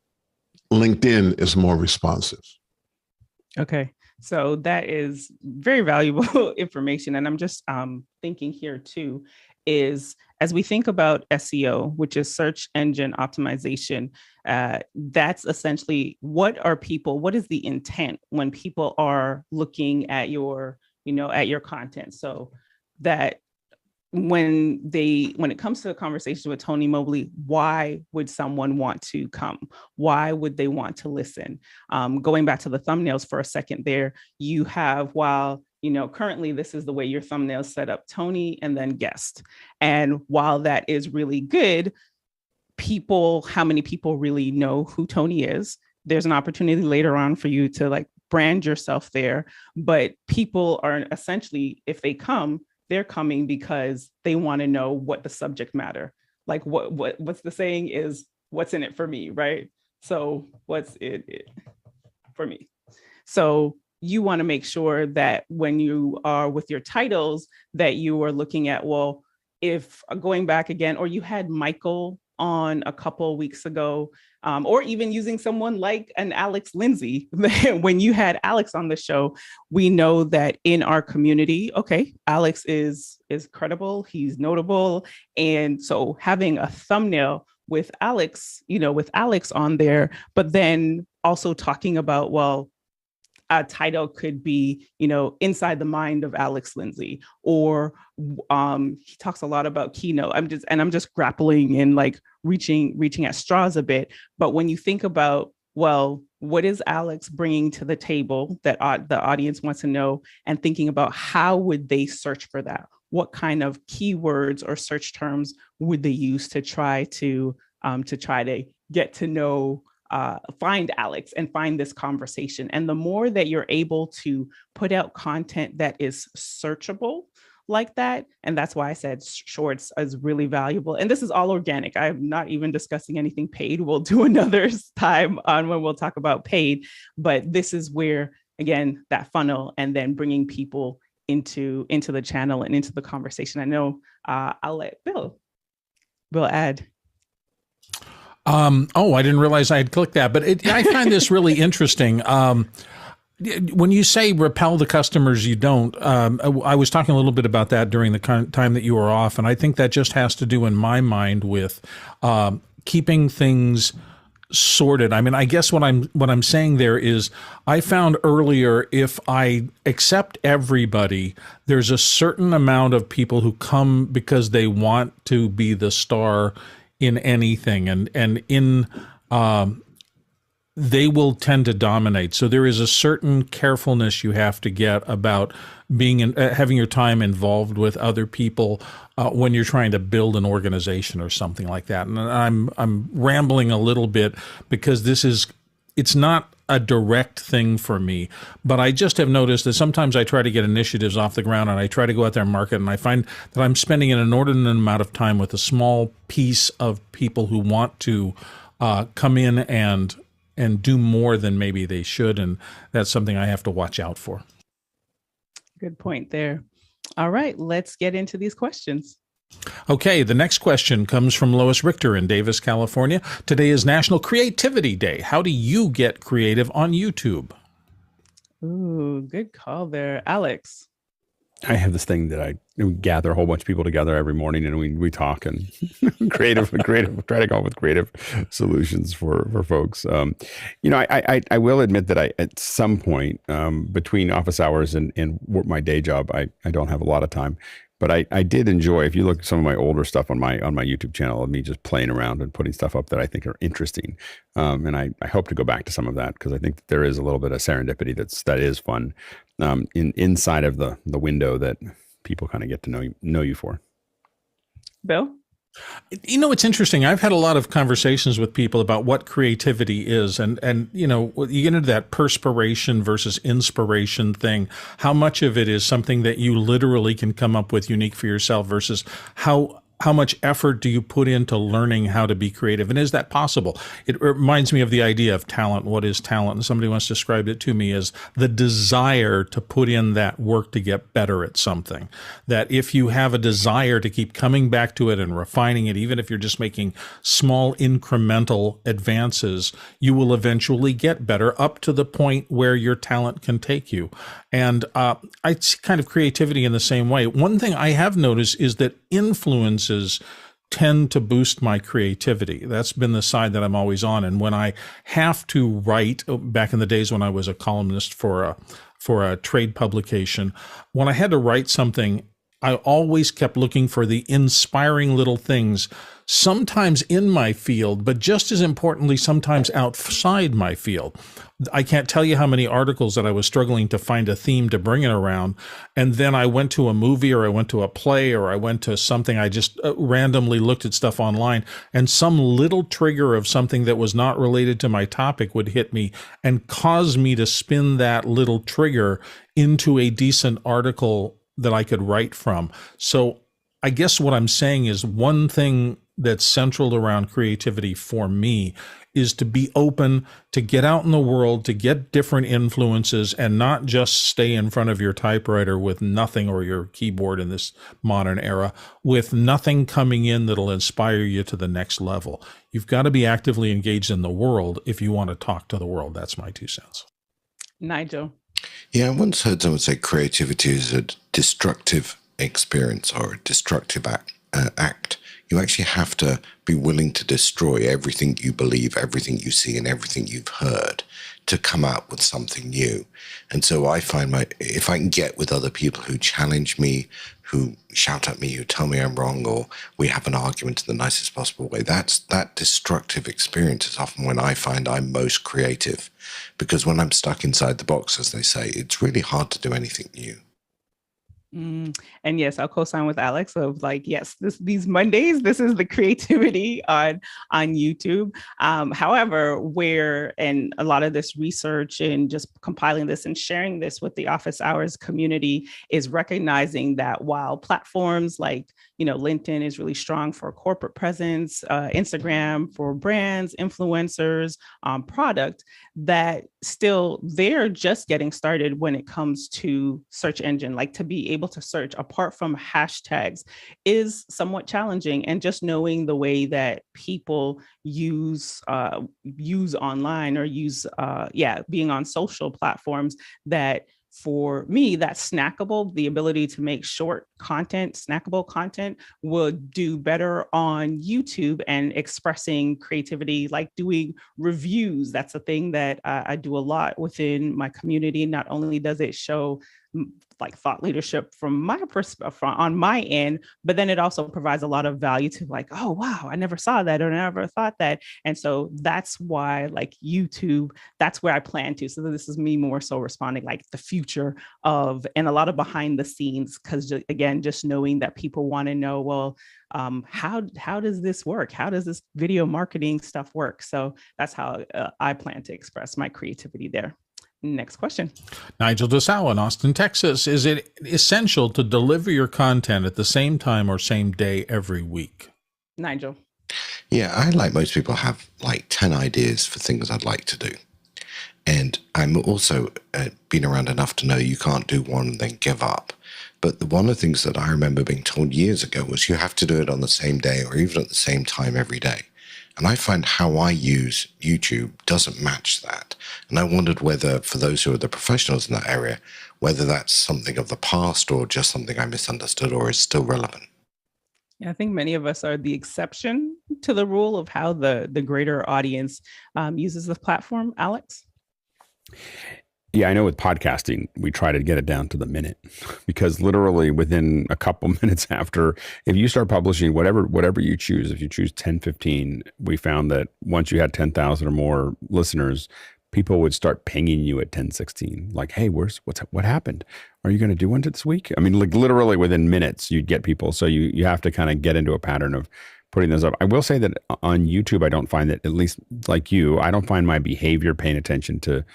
LinkedIn is more responsive. Okay. So that is very valuable information. And I'm just thinking here too, is as we think about SEO, which is search engine optimization, that's essentially what is the intent when people are looking at your content? So that when it comes to a conversation with Tony Mobley, why would someone want to come? Why would they want to listen? Going back to the thumbnails for a second there, you have, currently this is the way your thumbnails set up, Tony and then guest. And while that is really good, how many people really know who Tony is? There's an opportunity later on for you to brand yourself there, but people are essentially, if they come, they're coming because they want to know what the subject matter, what's the saying is, what's in it for me, right? So what's it for me? So you want to make sure that when you are with your titles that you are looking at, well, if going back again, or you had Michael on a couple of weeks ago, or even using someone like an Alex Lindsay. When you had Alex on the show, we know that in our community, okay, Alex is credible, he's notable. And so having a thumbnail with Alex, on there, but then also talking about, well, a title could be, inside the mind of Alex Lindsay, or he talks a lot about Keynote. I'm just grappling and reaching at straws a bit. But when you think about, well, what is Alex bringing to the table that the audience wants to know, and thinking about how would they search for that? What kind of keywords or search terms would they use to try to get to know find Alex and find this conversation. And the more that you're able to put out content that is searchable like that, and that's why I said shorts is really valuable. And this is all organic. I'm not even discussing anything paid. We'll do another time on when we'll talk about paid, but this is where, again, that funnel and then bringing people into the channel and into the conversation. I know I'll let Bill add. I didn't realize I had clicked that, but I find this really interesting. When you say repel the customers, you don't. I was talking a little bit about that during the time that you were off, and I think that just has to do, in my mind, with keeping things sorted. I mean, I guess what I'm saying there is, I found earlier, if I accept everybody, there's a certain amount of people who come because they want to be the star in anything, and in they will tend to dominate. So there is a certain carefulness you have to get about being having your time involved with other people when you're trying to build an organization or something like that. And I'm rambling a little bit because it's not a direct thing for me, but I just have noticed that sometimes I try to get initiatives off the ground and I try to go out there and market, and I find that I'm spending an inordinate amount of time with a small piece of people who want to come in and do more than maybe they should. And that's something I have to watch out for. Good point there. All right, let's get into these questions. Okay, the next question comes from Lois Richter in Davis, California. Today is National Creativity Day. How do you get creative on YouTube? Ooh, good call there. Alex. I have this thing that I gather a whole bunch of people together every morning, and we talk and creative, try to come up with creative solutions for folks. I will admit that at some point between office hours and my day job, I don't have a lot of time. But I did enjoy, if you look at some of my older stuff on my YouTube channel, of me just playing around and putting stuff up that I think are interesting. And I hope to go back to some of that, because I think that there is a little bit of serendipity that is fun inside of the window that people kind of get to know you for. Bill? It's interesting. I've had a lot of conversations with people about what creativity is, and you get into that perspiration versus inspiration thing. How much of it is something that you literally can come up with unique for yourself versus how much effort do you put into learning how to be creative? And is that possible? It reminds me of the idea of talent. What is talent? And somebody once described it to me as the desire to put in that work to get better at something. That if you have a desire to keep coming back to it and refining it, even if you're just making small incremental advances, you will eventually get better up to the point where your talent can take you. And I see kind of creativity in the same way. One thing I have noticed is that influences tend to boost my creativity. That's been the side that I'm always on. And when I have to write, back in the days when I was a columnist for a trade publication, when I had to write something, I always kept looking for the inspiring little things, sometimes in my field, but just as importantly, sometimes outside my field. I can't tell you how many articles that I was struggling to find a theme to bring it around. And then I went to a movie, or I went to a play, or I went to something. I just randomly looked at stuff online, and some little trigger of something that was not related to my topic would hit me and cause me to spin that little trigger into a decent article that I could write from. So I guess what I'm saying is, one thing that's central around creativity for me is to be open, to get out in the world, to get different influences, and not just stay in front of your typewriter with nothing, or your keyboard in this modern era, with nothing coming in that'll inspire you to the next level. You've got to be actively engaged in the world if you want to talk to the world. That's my 2 cents. Nigel? Yeah, I once heard someone say creativity is a destructive experience or a destructive act. You actually have to be willing to destroy everything you believe, everything you see, and everything you've heard to come out with something new. And so I find if I can get with other people who challenge me, who shout at me, who tell me I'm wrong, or we have an argument in the nicest possible way, that destructive experience is often when I find I'm most creative. Because when I'm stuck inside the box, as they say, it's really hard to do anything new. And yes, I'll co-sign with Alex of like, yes, these Mondays, this is the creativity on YouTube. However, and a lot of this research and just compiling this and sharing this with the office hours community is recognizing that while platforms like, LinkedIn is really strong for corporate presence, Instagram for brands, influencers, product, that still they're just getting started when it comes to search engine, like to be able to search apart from hashtags is somewhat challenging. And just knowing the way that people use online or being on social platforms, that for me, that's snackable. The ability to make short content, snackable content, would do better on YouTube and expressing creativity, like doing reviews. That's a thing that I do a lot within my community. Not only does it show like thought leadership from my perspective on my end, but then it also provides a lot of value to like, oh, wow, I never saw that or never thought that. And so that's why like YouTube, that's where I plan to. So this is me more so responding like the future of, and a lot of behind the scenes, because again, just knowing that people want to know, well, how does this work? How does this video marketing stuff work? So that's how I plan to express my creativity there. Next question. Nigel DeSau in Austin, Texas. Is it essential to deliver your content at the same time or same day every week? Nigel. Yeah, I, like most people, have like 10 ideas for things I'd like to do. And I'm also been around enough to know you can't do one and then give up. But one of the things that I remember being told years ago was you have to do it on the same day or even at the same time every day. And I find how I use YouTube doesn't match that. And I wondered whether, for those who are the professionals in that area, whether that's something of the past or just something I misunderstood or is still relevant. Yeah, I think many of us are the exception to the rule of how the greater audience uses the platform. Alex? Yeah, I know with podcasting, we try to get it down to the minute because literally within a couple minutes after, if you start publishing whatever you choose, if you choose 10, 15, we found that once you had 10,000 or more listeners, people would start pinging you at 10, 16, like, hey, what happened? Are you going to do one this week? I mean, like literally within minutes, you'd get people. So you have to kind of get into a pattern of putting those up. I will say that on YouTube, I don't find that, at least like you, I don't find my behavior paying attention to.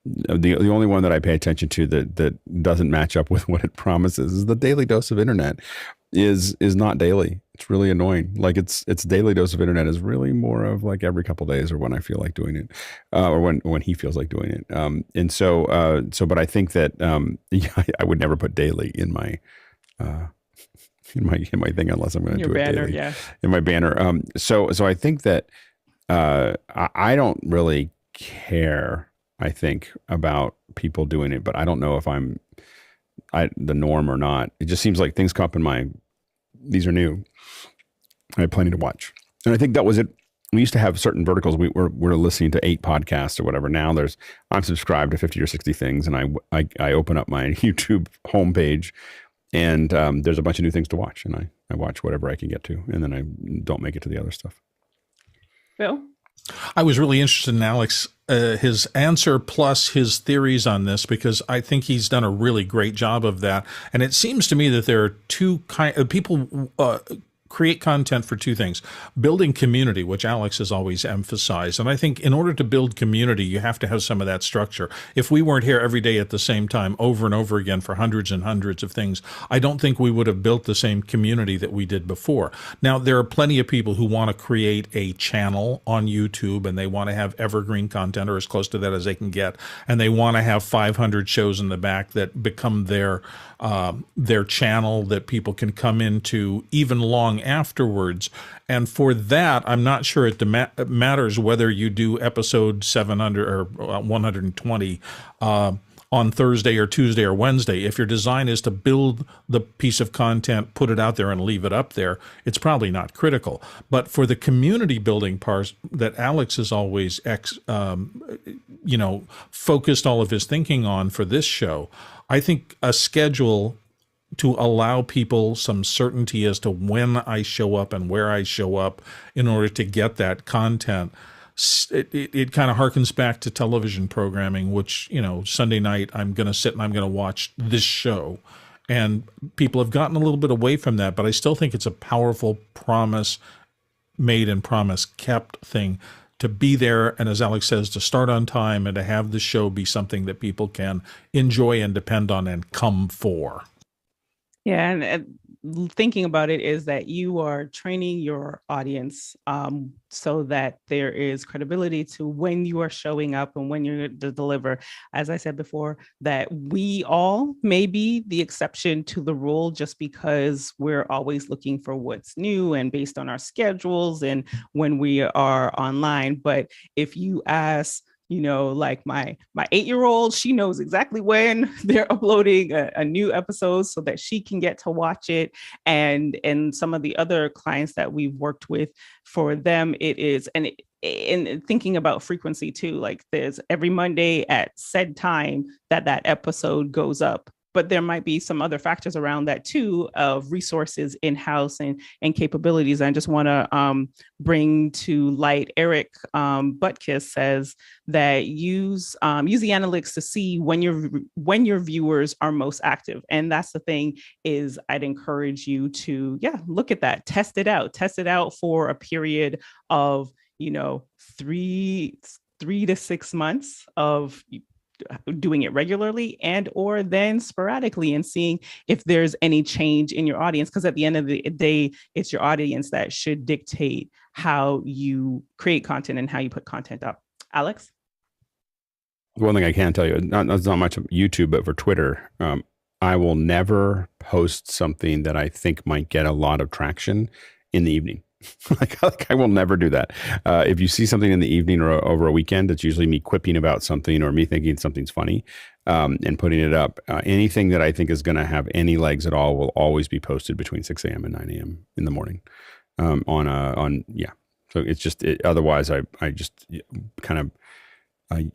The only one that I pay attention to that doesn't match up with what it promises is the daily dose of internet is not daily. It's really annoying. Like it's daily dose of internet is really more of like every couple of days or when I feel like doing it, or when he feels like doing it. And so but I think that I would never put daily in my thing unless I'm going to do it daily. Yeah. In my banner. So I think that I don't really care, I think, about people doing it, but I don't know if I'm the norm or not. It just seems like things come up these are new. I have plenty to watch. And I think that was it. We used to have certain verticals. We're listening to 8 podcasts or whatever. Now I'm subscribed to 50 or 60 things, and I open up my YouTube homepage, and there's a bunch of new things to watch, and I watch whatever I can get to, and then I don't make it to the other stuff. Bill? I was really interested in Alex, his answer plus his theories on this, because I think he's done a really great job of that. And it seems to me that there are two kinds of people create content for two things: building community, which Alex has always emphasized. And I think in order to build community, you have to have some of that structure. If we weren't here every day at the same time over and over again for hundreds and hundreds of things, I don't think we would have built the same community that we did before. Now, there are plenty of people who want to create a channel on YouTube, and they want to have evergreen content or as close to that as they can get. And they want to have 500 shows in the back that become their channel that people can come into even long afterwards. And for that, I'm not sure it matters whether you do episode 700 or 120 on Thursday or Tuesday or Wednesday. If your design is to build the piece of content, put it out there and leave it up there, it's probably not critical. But for the community building part that Alex has always focused all of his thinking on for this show, I think a schedule to allow people some certainty as to when I show up and where I show up in order to get that content, it kind of harkens back to television programming, which, Sunday night I'm going to sit and I'm going to watch this show. And people have gotten a little bit away from that, but I still think it's a powerful promise made and promise kept thing to be there. And as Alex says, to start on time and to have the show be something that people can enjoy and depend on and come for. Yeah, and thinking about it is that you are training your audience so that there is credibility to when you are showing up and when you're to deliver. As I said before, that we all may be the exception to the rule just because we're always looking for what's new and based on our schedules and when we are online. But if you ask, like my 8-year-old, she knows exactly when they're uploading a new episode so that she can get to watch it. And some of the other clients that we've worked with, for them, it is, and thinking about frequency too, like there's every Monday at said time that episode goes up. But there might be some other factors around that too, of resources in-house and capabilities. I just want to bring to light, Eric Butkiss says that use the analytics to see when your viewers are most active. And that's the thing, is I'd encourage you to, look at that, test it out for a period of, 3 to 6 months of doing it regularly and or then sporadically, and seeing if there's any change in your audience, because at the end of the day, it's your audience that should dictate how you create content and how you put content up. Alex? One thing I can tell you, not much of YouTube, but for Twitter, I will never post something that I think might get a lot of traction in the evening. like I will never do that. If you see something in the evening or over a weekend, it's usually me quipping about something or me thinking something's funny and putting it up. Anything that I think is going to have any legs at all will always be posted between 6 a.m. and 9 a.m. in the morning. So it's just otherwise I just kind of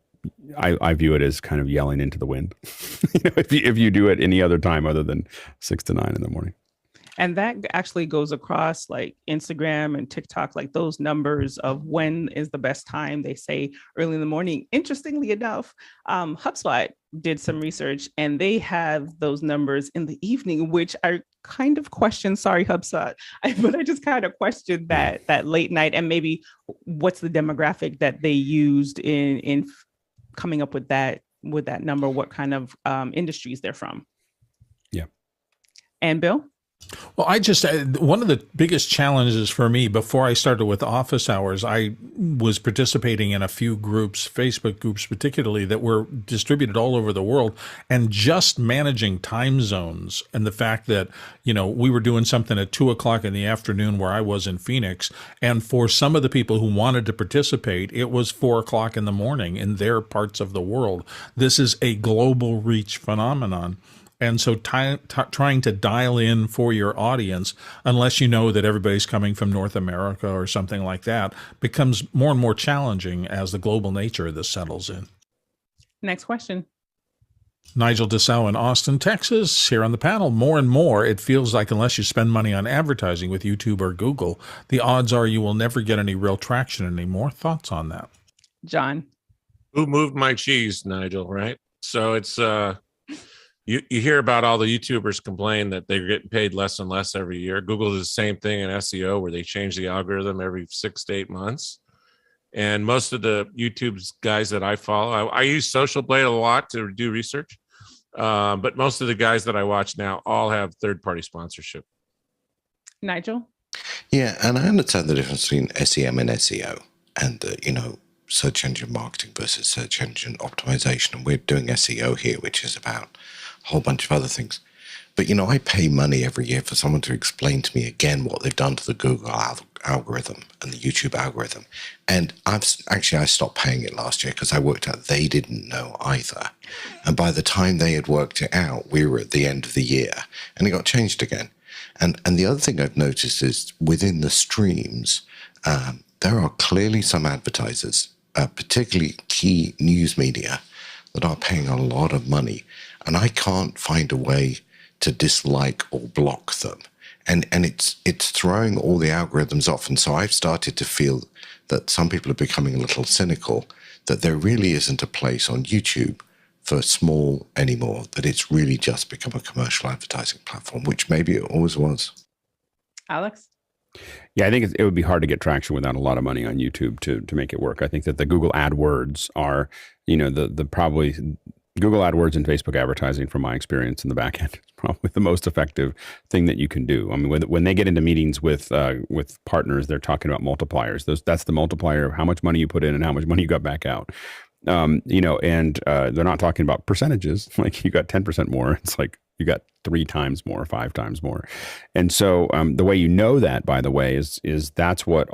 I view it as kind of yelling into the wind. If you do it any other time other than 6 to 9 in the morning. And that actually goes across like Instagram and TikTok, like those numbers of when is the best time. They say early in the morning. Interestingly enough, HubSpot did some research and they have those numbers in the evening, which I kind of question. Sorry, HubSpot, but I just kind of questioned that late night and maybe what's the demographic that they used in coming up with that number, what kind of industries they're from. Yeah. And Bill? Well, one of the biggest challenges for me before I started with office hours, I was participating in a few groups, Facebook groups particularly, that were distributed all over the world, and just managing time zones and the fact that, we were doing something at 2:00 in the afternoon where I was in Phoenix. And for some of the people who wanted to participate, it was 4:00 in the morning in their parts of the world. This is a global reach phenomenon. And so trying to dial in for your audience, unless you know that everybody's coming from North America or something like that, becomes more and more challenging as the global nature of this settles in. Next question. Nigel Dessau in Austin, Texas, here on the panel. More and more, it feels like unless you spend money on advertising with YouTube or Google, the odds are you will never get any real traction anymore. Thoughts on that? John? Who moved my cheese, Nigel, right? So it's... You hear about all the YouTubers complain that they're getting paid less and less every year. Google does the same thing in SEO where they change the algorithm every 6 to 8 months. And most of the YouTube guys that I follow, I use Social Blade a lot to do research. But most of the guys that I watch now all have third-party sponsorship. Nigel? Yeah, and I understand the difference between SEM and SEO and, search engine marketing versus search engine optimization. And we're doing SEO here, which is about a whole bunch of other things. But, I pay money every year for someone to explain to me again what they've done to the Google algorithm and the YouTube algorithm. And I stopped paying it last year because I worked out they didn't know either. And by the time they had worked it out, we were at the end of the year and it got changed again. And the other thing I've noticed is within the streams, there are clearly some advertisers, particularly key news media, that are paying a lot of money. And I can't find a way to dislike or block them. And it's throwing all the algorithms off. And so I've started to feel that some people are becoming a little cynical, that there really isn't a place on YouTube for small anymore, that it's really just become a commercial advertising platform, which maybe it always was. Alex? Yeah, I think it would be hard to get traction without a lot of money on YouTube to make it work. I think that the Google AdWords are, the probably Google AdWords and Facebook advertising, from my experience in the back end, is probably the most effective thing that you can do. I mean, when they get into meetings with partners, they're talking about multipliers. That's the multiplier of how much money you put in and how much money you got back out. And they're not talking about percentages. Like, you got 10% more. It's like you got 3 times more, 5 times more. And so the way you know that, by the way, is that's what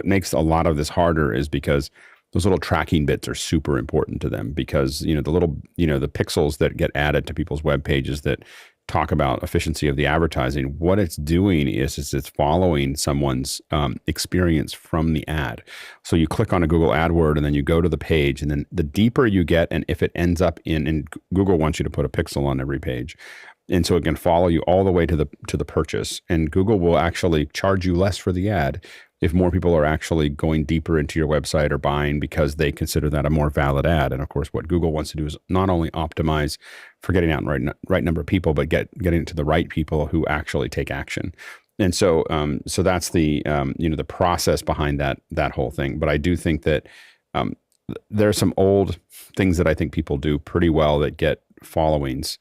makes a lot of this harder, is because those little tracking bits are super important to them, because, the little, the pixels that get added to people's web pages that talk about efficiency of the advertising, what it's doing is it's following someone's experience from the ad. So you click on a Google AdWord and then you go to the page, and then the deeper you get, and if it ends up and Google wants you to put a pixel on every page. And so it can follow you all the way to the purchase, and Google will actually charge you less for the ad if more people are actually going deeper into your website or buying, because they consider that a more valid ad. And of course, what Google wants to do is not only optimize for getting out the right number of people, but getting it to the right people who actually take action. And so, so that's the the process behind that whole thing. But I do think that there are some old things that I think people do pretty well that get followings.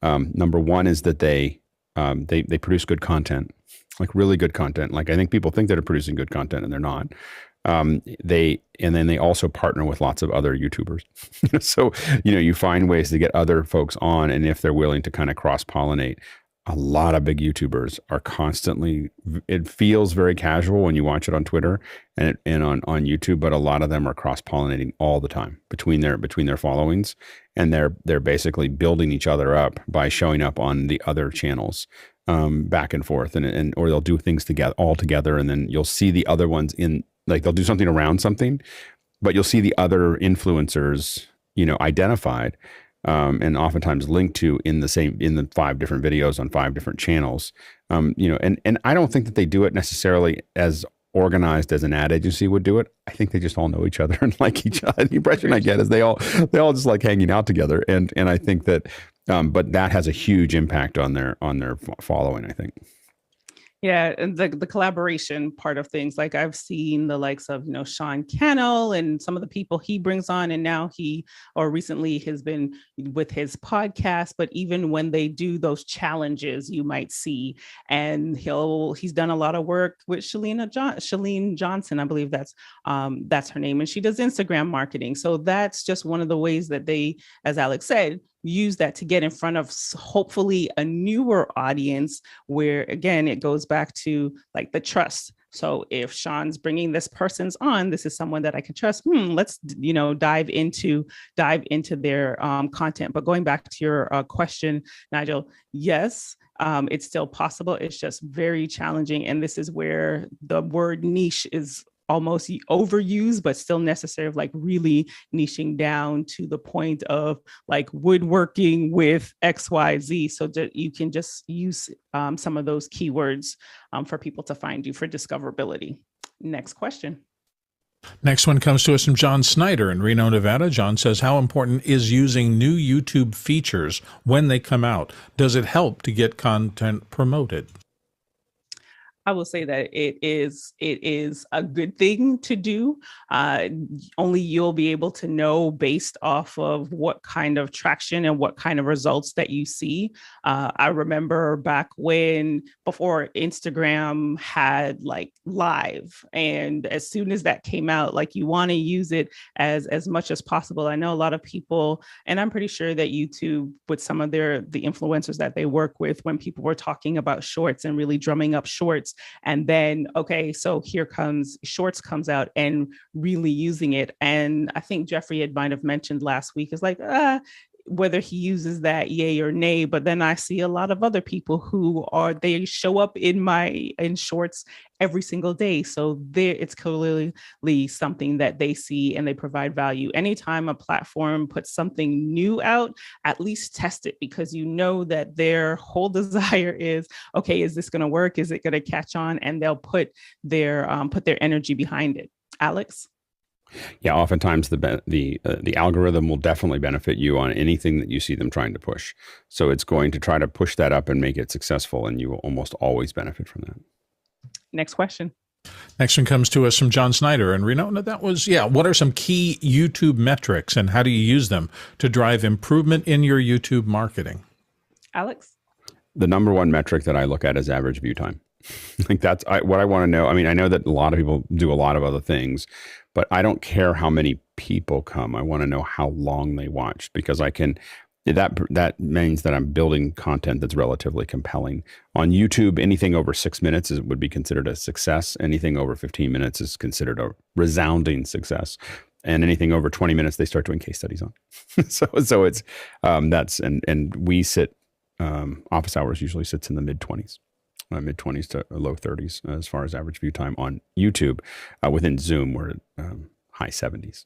Number one is that they produce good content. Like, really good content. Like, I think people think they're producing good content and they're not. And then they also partner with lots of other YouTubers. So, you find ways to get other folks on, and if they're willing to kind of cross-pollinate, a lot of big YouTubers are constantly, it feels very casual when you watch it on Twitter and on YouTube, but a lot of them are cross-pollinating all the time between their followings, and they're basically building each other up by showing up on the other channels, back and forth, and or they'll do things all together, and then you'll see the other ones like, they'll do something around something, but you'll see the other influencers, identified, and oftentimes linked to in the 5 different videos on 5 different channels. And I don't think that they do it necessarily as organized as an ad agency would do it. I think they just all know each other and like each other. The impression I get is they all just like hanging out together. And I think that, but that has a huge impact on their following, I think. Yeah, and the collaboration part of things, like I've seen the likes of, Sean Cannell and some of the people he brings on, and now recently has been with his podcast. But even when they do those challenges, you might see, and he's done a lot of work with Shalene Johnson, I believe that's her name, and she does Instagram marketing. So that's just one of the ways that they, as Alex said, use that to get in front of hopefully a newer audience, where again, it goes back to like the trust. So if Sean's bringing this person's on, this is someone that I can trust. Let's, dive into their content. But going back to your question, Nigel, yes, it's still possible. It's just very challenging. And this is where the word niche is almost overused, but still necessary, of like really niching down to the point of like woodworking with XYZ, so that you can just use some of those keywords for people to find you for discoverability. Next question. Next one comes to us from John Snyder in Reno, Nevada. John says, how important is using new YouTube features when they come out? Does it help to get content promoted? I will say that it is a good thing to do. Only you'll be able to know based off of what kind of traction and what kind of results that you see. I remember back before Instagram had like live, and as soon as that came out, like you want to use it as much as possible. I know a lot of people, and I'm pretty sure that YouTube, with some of the influencers that they work with, when people were talking about shorts and really drumming up shorts, and then, okay, so here comes Shorts comes out and really using it. And I think Jeffrey might have mentioned last week, is like, whether he uses that yay or nay, but then I see a lot of other people they show up in Shorts every single day. So it's clearly something that they see and they provide value. Anytime a platform puts something new out, at least test it, because you know that their whole desire is, okay, is this going to work? Is it going to catch on? And they'll put their energy behind it. Alex? Yeah, oftentimes the algorithm will definitely benefit you on anything that you see them trying to push. So it's going to try to push that up and make it successful, and you will almost always benefit from that. Next question. Next one comes to us from John Snyder. And Reno, that was, what are some key YouTube metrics and how do you use them to drive improvement in your YouTube marketing? Alex? The number one metric that I look at is average view time. Like that's what I want to know. I mean, I know that a lot of people do a lot of other things, but I don't care how many people come. I want to know how long they watched, because that means that I'm building content that's relatively compelling. On YouTube, anything over 6 minutes would be considered a success. Anything over 15 minutes is considered a resounding success. And anything over 20 minutes, they start doing case studies on. so it's and we sit, office hours usually sits in the mid-20s to low 30s as far as average view time on YouTube. Within Zoom, we're at high 70s.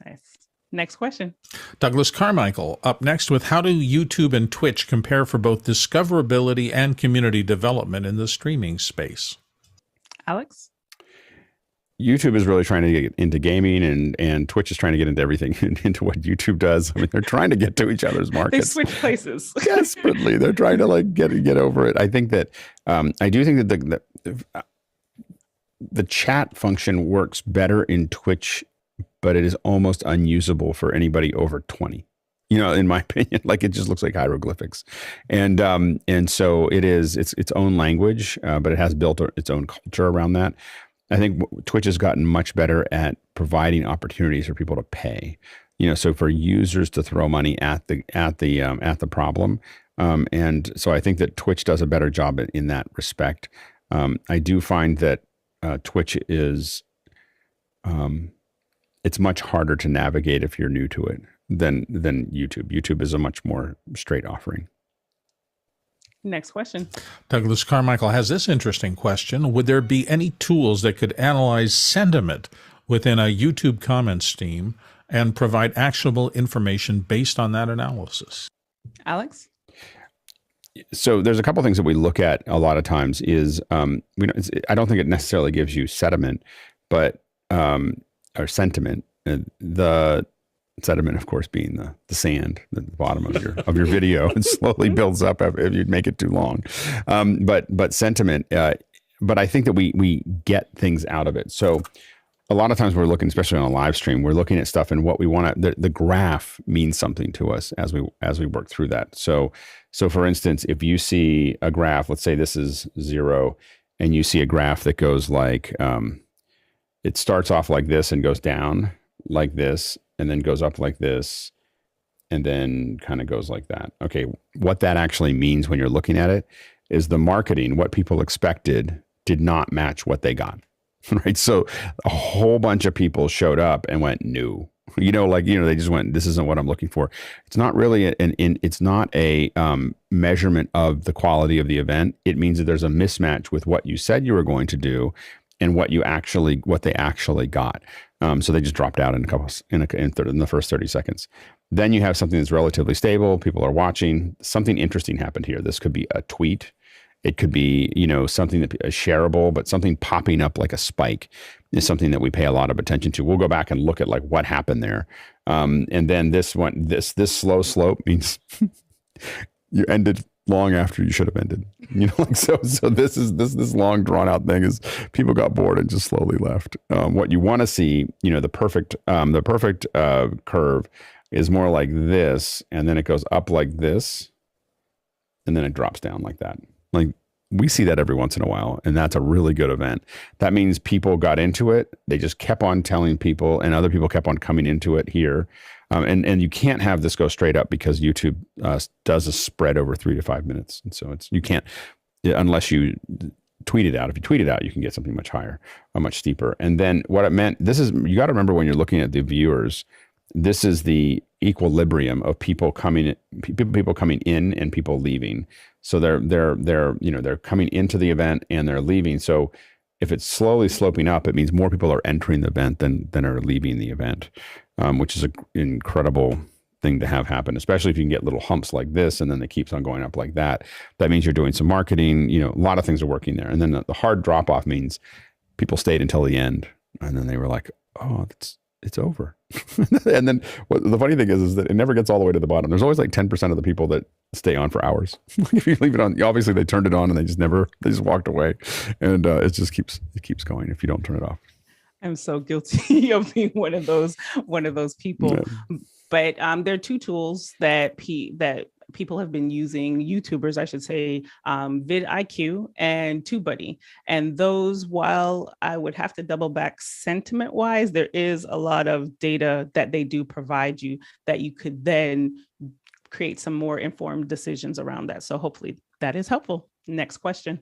Nice. Next question. Douglas Carmichael up next with how do YouTube and Twitch compare for both discoverability and community development in the streaming space? Alex? YouTube is really trying to get into gaming, and Twitch is trying to get into everything, into what YouTube does. I mean, they're trying to get to each other's markets. They switch places. Desperately. They're trying to get over it. I think that, I do think that the chat function works better in Twitch, but it is almost unusable for anybody over 20. In my opinion, like it just looks like hieroglyphics. And so it's its own language, but it has built its own culture around that. I think Twitch has gotten much better at providing opportunities for people to pay, so for users to throw money at the problem. And so I think that Twitch does a better job in that respect. I do find that Twitch is, it's much harder to navigate if you're new to it than YouTube. YouTube is a much more straight offering. Next question. Douglas Carmichael has this interesting question. Would there be any tools that could analyze sentiment within a YouTube comment stream and provide actionable information based on that analysis? Alex? So there's a couple things that we look at a lot of times is, I don't think it necessarily gives you sentiment, but, or sentiment. The sediment, of course, being the sand at the bottom of your video, and slowly builds up if you make it too long. But sentiment. But I think that we get things out of it. So a lot of times we're looking, especially on a live stream, we're looking at stuff and what we want to. The graph means something to us as we work through that. So for instance, if you see a graph, let's say this is 0, and you see a graph that goes like, it starts off like this and goes down like this, and then goes up like this, and then kind of goes like that. Okay, what that actually means when you're looking at it is the marketing, what people expected, did not match what they got, right? So a whole bunch of people showed up and went, no. They just went, this isn't what I'm looking for. It's not really it's not a measurement of the quality of the event. It means that there's a mismatch with what you said you were going to do and what they actually got. So they just dropped out in the first 30 seconds. Then you have something that's relatively stable. People are watching. Something interesting happened here. This could be a tweet. It could be, something that is shareable, but something popping up like a spike is something that we pay a lot of attention to. We'll go back and look at like what happened there. And then this slow slope means you ended long after you should have ended. So this long drawn out thing is people got bored and just slowly left. What you want to see, the perfect curve is more like this, and then it goes up like this, and then it drops down like that. Like we see that every once in a while, and that's a really good event. That means people got into it. They just kept on telling people, and other people kept on coming into it here. And you can't have this go straight up because YouTube does a spread over 3 to 5 minutes. And so you can't, unless you tweet it out. If you tweet it out, you can get something much higher, much steeper. And then what it meant, you got to remember when you're looking at the viewers, this is the equilibrium of people coming in and people leaving. So they're coming into the event and they're leaving. So if it's slowly sloping up, it means more people are entering the event than are leaving the event, which is an incredible thing to have happen, especially if you can get little humps like this and then it keeps on going up like that. That means you're doing some marketing, a lot of things are working there. And then the hard drop off means people stayed until the end and then they were like, oh, it's over. And then the funny thing is that it never gets all the way to the bottom. There's always like 10% of the people that stay on for hours. If you leave it on, obviously they turned it on and they just walked away, and it keeps going if you don't turn it off. I'm so guilty of being one of those people. Yeah. But there are two tools that people have been using, YouTubers, I should say, vidIQ and TubeBuddy. And those, while I would have to double back sentiment-wise, there is a lot of data that they do provide you that you could then create some more informed decisions around that. So hopefully that is helpful. Next question.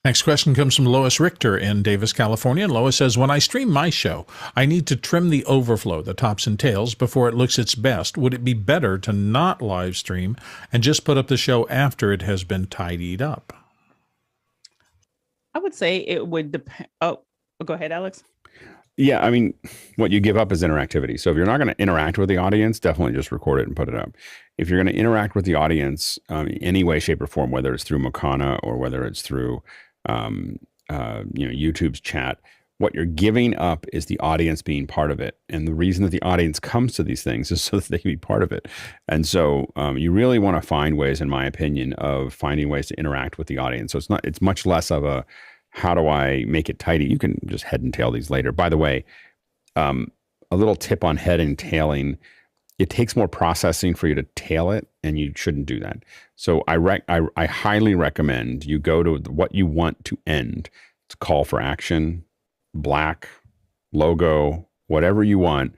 Next question comes from Lois Richter in Davis, California. And Lois says, when I stream my show, I need to trim the overflow, the tops and tails, before it looks its best. Would it be better to not live stream and just put up the show after it has been tidied up? I would say it would depend. Oh, go ahead, Alex. Yeah, I mean, what you give up is interactivity. So if you're not going to interact with the audience, definitely just record it and put it up. If you're going to interact with the audience in any way, shape, or form, whether it's through Mukana or whether it's through YouTube's chat, what you're giving up is the audience being part of it. And the reason that the audience comes to these things is so that they can be part of it. And so you really want to find ways, in my opinion, of finding ways to interact with the audience. So it's much less of a, how do I make it tidy? You can just head and tail these later. By the way, a little tip on head and tailing: it takes more processing for you to tail it, and you shouldn't do that. So I highly recommend you go to what you want to end. It's call for action, black, logo, whatever you want.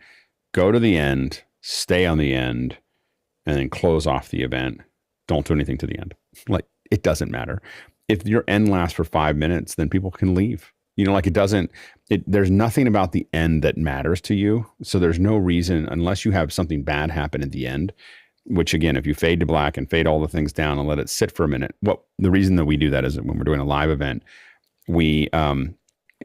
Go to the end, stay on the end, and then close off the event. Don't do anything to the end. Like, it doesn't matter. If your end lasts for 5 minutes, then people can leave. There's nothing about the end that matters to you. So there's no reason, unless you have something bad happen at the end, which again, if you fade to black and fade all the things down and let it sit for a minute, the reason that we do that is that when we're doing a live event, we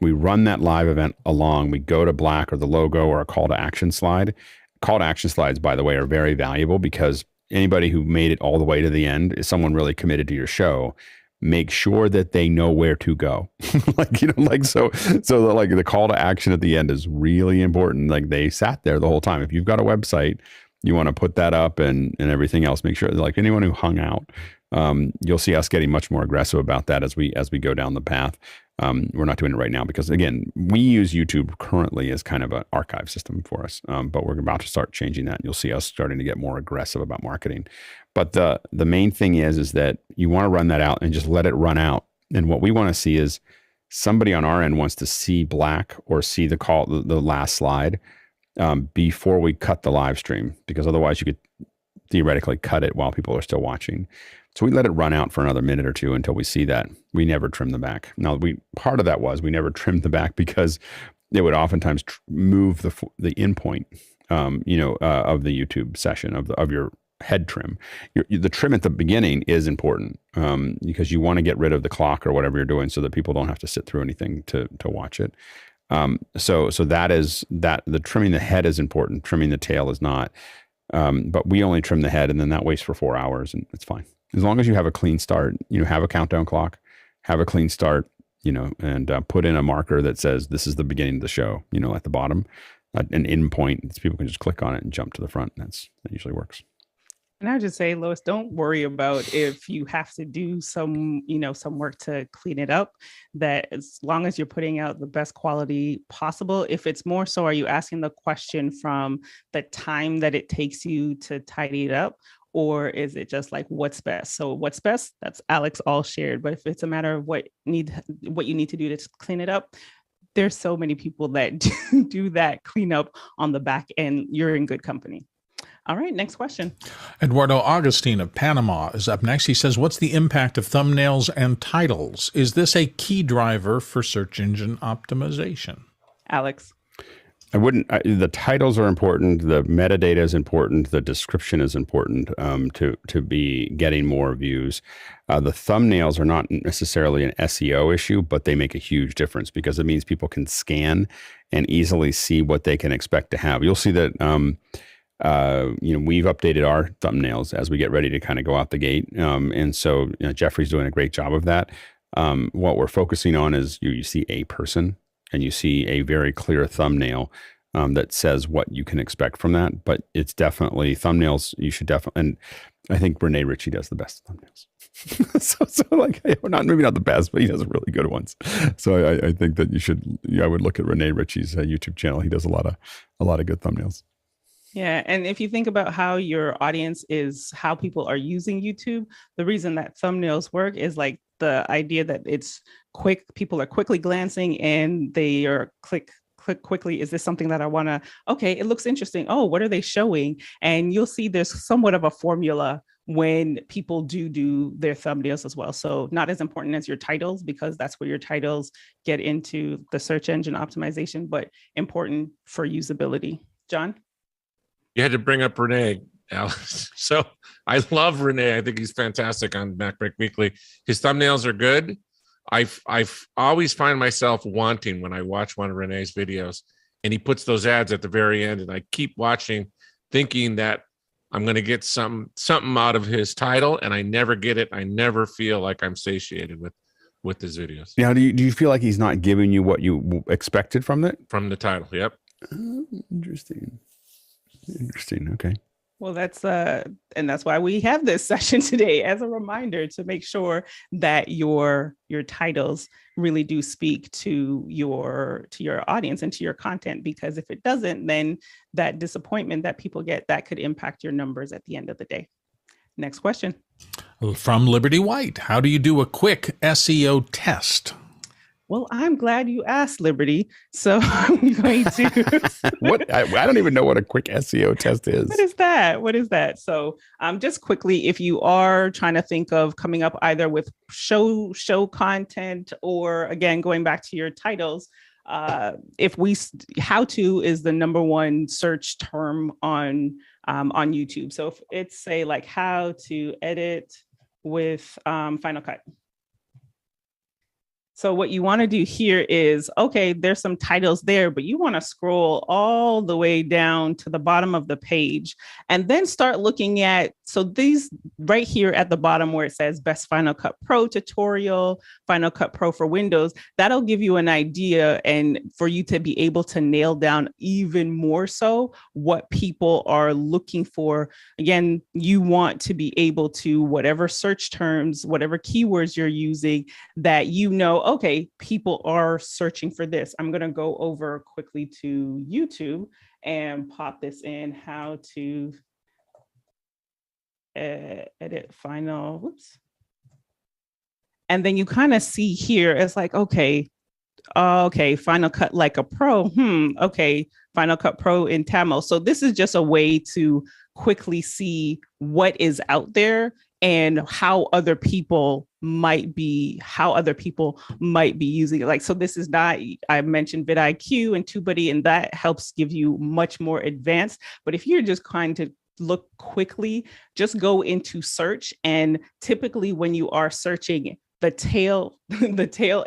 run that live event along, we go to black or the logo or a call to action slide. Call to action slides, by the way, are very valuable because anybody who made it all the way to the end is someone really committed to your show. Make sure that they know where to go. So the call to action at the end is really important. Like, they sat there the whole time. If you've got a website, you want to put that up and everything else. Make sure, like, anyone who hung out, you'll see us getting much more aggressive about that as we go down the path. We're not doing it right now because, again, we use YouTube currently as kind of an archive system for us, but we're about to start changing that. You'll see us starting to get more aggressive about marketing. But the main thing is that you want to run that out and just let it run out. And what we want to see is somebody on our end wants to see black or see the last slide before we cut the live stream, because otherwise you could theoretically cut it while people are still watching. So we let it run out for another minute or two until we see that. We never trim the back. Now, part of that was we never trimmed the back because it would oftentimes move the in point, of the YouTube session of your head trim. The trim at the beginning is important because you want to get rid of the clock or whatever you're doing so that people don't have to sit through anything to watch it. So that is that. The trimming the head is important. Trimming the tail is not. But we only trim the head, and then that waits for 4 hours, and it's fine. As long as you have a clean start, have a countdown clock, have a clean start, and put in a marker that says this is the beginning of the show, at the bottom, an end point. So people can just click on it and jump to the front. That usually works. And I would just say, Lois, don't worry about if you have to do some work to clean it up, that as long as you're putting out the best quality possible. If it's more so, are you asking the question from the time that it takes you to tidy it up? Or is it just like what's best? So what's best, that's Alex all shared. But if it's a matter of what you need to do to clean it up, there's so many people that do that cleanup on the back end. You're in good company. All right, next question. Eduardo Augustine of Panama is up next. He says, what's the impact of thumbnails and titles? Is this a key driver for search engine optimization? Alex. The titles are important. The metadata is important. The description is important to be getting more views. The thumbnails are not necessarily an SEO issue, but they make a huge difference because it means people can scan and easily see what they can expect to have. You'll see that we've updated our thumbnails as we get ready to kind of go out the gate. And so Jeffrey's doing a great job of that. What we're focusing on is you see a person and you see a very clear thumbnail that says what you can expect from that. But it's definitely thumbnails. You should definitely, and I think Rene Ritchie does the best thumbnails. so like, maybe not the best, but he does really good ones. So I think that I would look at Rene Ritchie's YouTube channel. He does a lot of good thumbnails. Yeah. And if you think about how your audience is, how people are using YouTube, the reason that thumbnails work is like the idea that it's quick. People are quickly glancing and they are click quickly. Is this something that I want to, okay, it looks interesting. Oh, what are they showing? And you'll see there's somewhat of a formula when people do their thumbnails as well. So not as important as your titles, because that's where your titles get into the search engine optimization, but important for usability. John? You had to bring up Rene, Alex. So I love Rene. I think he's fantastic on MacBreak Weekly. His thumbnails are good. I've always find myself wanting when I watch one of Rene's videos and he puts those ads at the very end, and I keep watching thinking that I'm going to get something out of his title, and I never get it. I never feel like I'm satiated with his videos. Now, do you feel like he's not giving you what you expected from it? From the title, yep. Interesting. Okay. Well, that's why we have this session today as a reminder to make sure that your titles really do speak to your audience and to your content, because if it doesn't, then that disappointment that people get, that could impact your numbers at the end of the day. Next question. From Liberty White, how do you do a quick SEO test? Well, I'm glad you asked, Liberty. So I'm going to. I don't even know what a quick SEO test is. What is that? So just quickly, if you are trying to think of coming up either with show content, or again, going back to your titles, how to is the number one search term on YouTube. So if it's say like how to edit with Final Cut. So what you want to do here is, okay, there's some titles there, but you want to scroll all the way down to the bottom of the page and then start looking at, so these right here at the bottom where it says Best Final Cut Pro tutorial, Final Cut Pro for Windows, that'll give you an idea and for you to be able to nail down even more so what people are looking for. Again, you want to be able to, whatever search terms, whatever keywords you're using, that okay, people are searching for this. I'm going to go over quickly to YouTube and pop this in, how to edit Final, whoops. And then you kind of see here, it's like, okay, Final Cut like a pro. Okay, Final Cut Pro in Tamil. So this is just a way to quickly see what is out there and how other people might be using it. Like, so this is not, I mentioned vidIQ and TubeBuddy, and that helps give you much more advanced. But if you're just trying to look quickly, just go into search. And typically when you are searching, the tail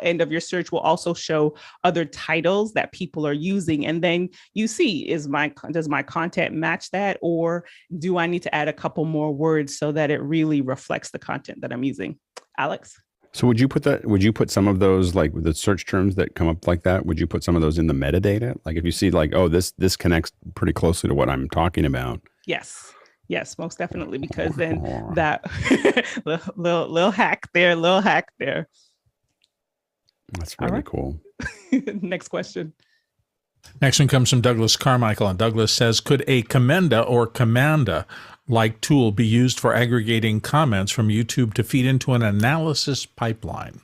end of your search will also show other titles that people are using. And then you see, does my content match that? Or do I need to add a couple more words so that it really reflects the content that I'm using? Alex? So would you put some of those, like the search terms that come up like that, would you put some of those in the metadata? Like if you see like, oh, this connects pretty closely to what I'm talking about. Yes, most definitely, because then that little hack there. That's really cool. Next question. Next one comes from Douglas Carmichael, and Douglas says, could a Commenda or Commanda-like tool be used for aggregating comments from YouTube to feed into an analysis pipeline?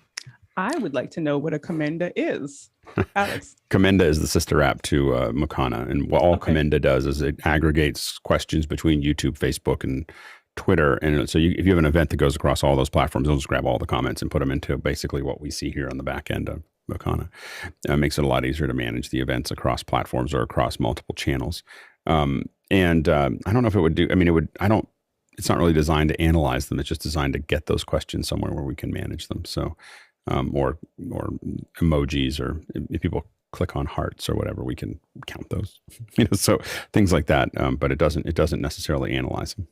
I would like to know what a Commenda is. Alex. Commenda is the sister app to Mukana, and what all Commenda does is it aggregates questions between YouTube, Facebook, and Twitter. And so if you have an event that goes across all those platforms, it'll just grab all the comments and put them into basically what we see here on the back end of Mukana. It makes it a lot easier to manage the events across platforms or across multiple channels. I don't know if it would do, it's not really designed to analyze them. It's just designed to get those questions somewhere where we can manage them. So, or emojis, or if people click on hearts or whatever, we can count those, so things like that. But it doesn't necessarily analyze them.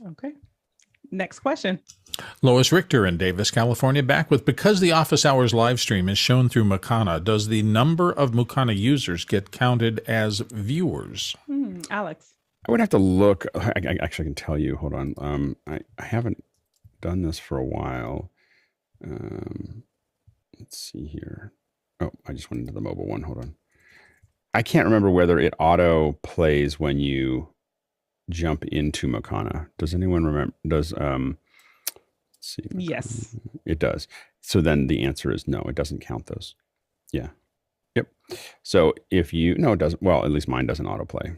Okay. Next question. Lois Richter in Davis, California, back with, because the Office Hours live stream is shown through Mukana, does the number of Mukana users get counted as viewers? Alex. I would have to look. I actually can tell you. Hold on. I haven't done this for a while. Let's see here. Oh, I just went into the mobile one. Hold on. I can't remember whether it auto plays when you jump into Mukana. Does anyone remember? Let's see. Yes. It does. So then the answer is no, it doesn't count those. Yeah. Yep. So if you, no, it doesn't. Well, at least mine doesn't autoplay.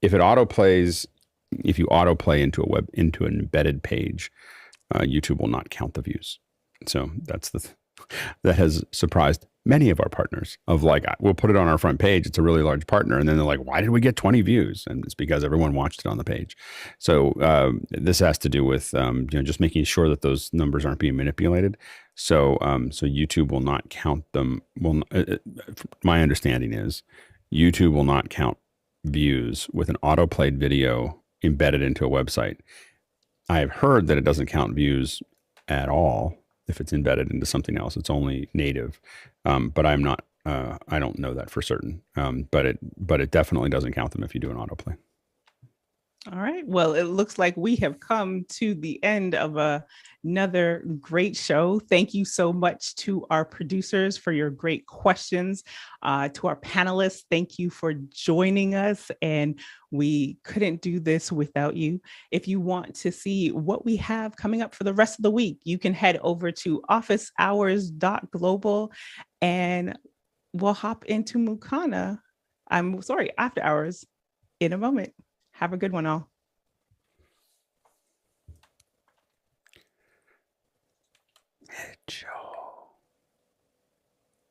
If it autoplays, if you autoplay into an embedded page, YouTube will not count the views. So that's that has surprised many of our partners, of like, we'll put it on our front page. It's a really large partner. And then they're like, why did we get 20 views? And it's because everyone watched it on the page. So this has to do with, just making sure that those numbers aren't being manipulated. So YouTube will not count them. My understanding is YouTube will not count views with an autoplayed video embedded into a website. I've heard that it doesn't count views at all if it's embedded into something else. It's only native. But I'm not, I don't know that for certain. But it definitely doesn't count them if you do an autoplay. All right. Well, it looks like we have come to the end of another great show. Thank you so much to our producers for your great questions. To our panelists, thank you for joining us. And we couldn't do this without you. If you want to see what we have coming up for the rest of the week, you can head over to officehours.global and we'll hop into Mukana. After hours in a moment. Have a good one, all. Joe.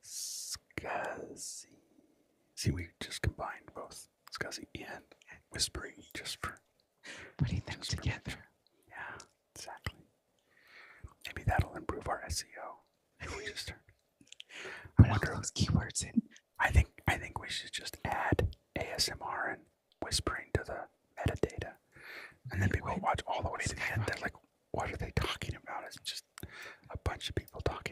Scuzzy. See, we just combined both Scuzzy and whispering just for putting them together. Yeah, exactly. Maybe that'll improve our SEO. Maybe we just put all those keywords in. I think we should just add ASMR and whispering to the metadata, and then people watch all the way to the end. They're like, "What are they talking about?" It's just a bunch of people talking.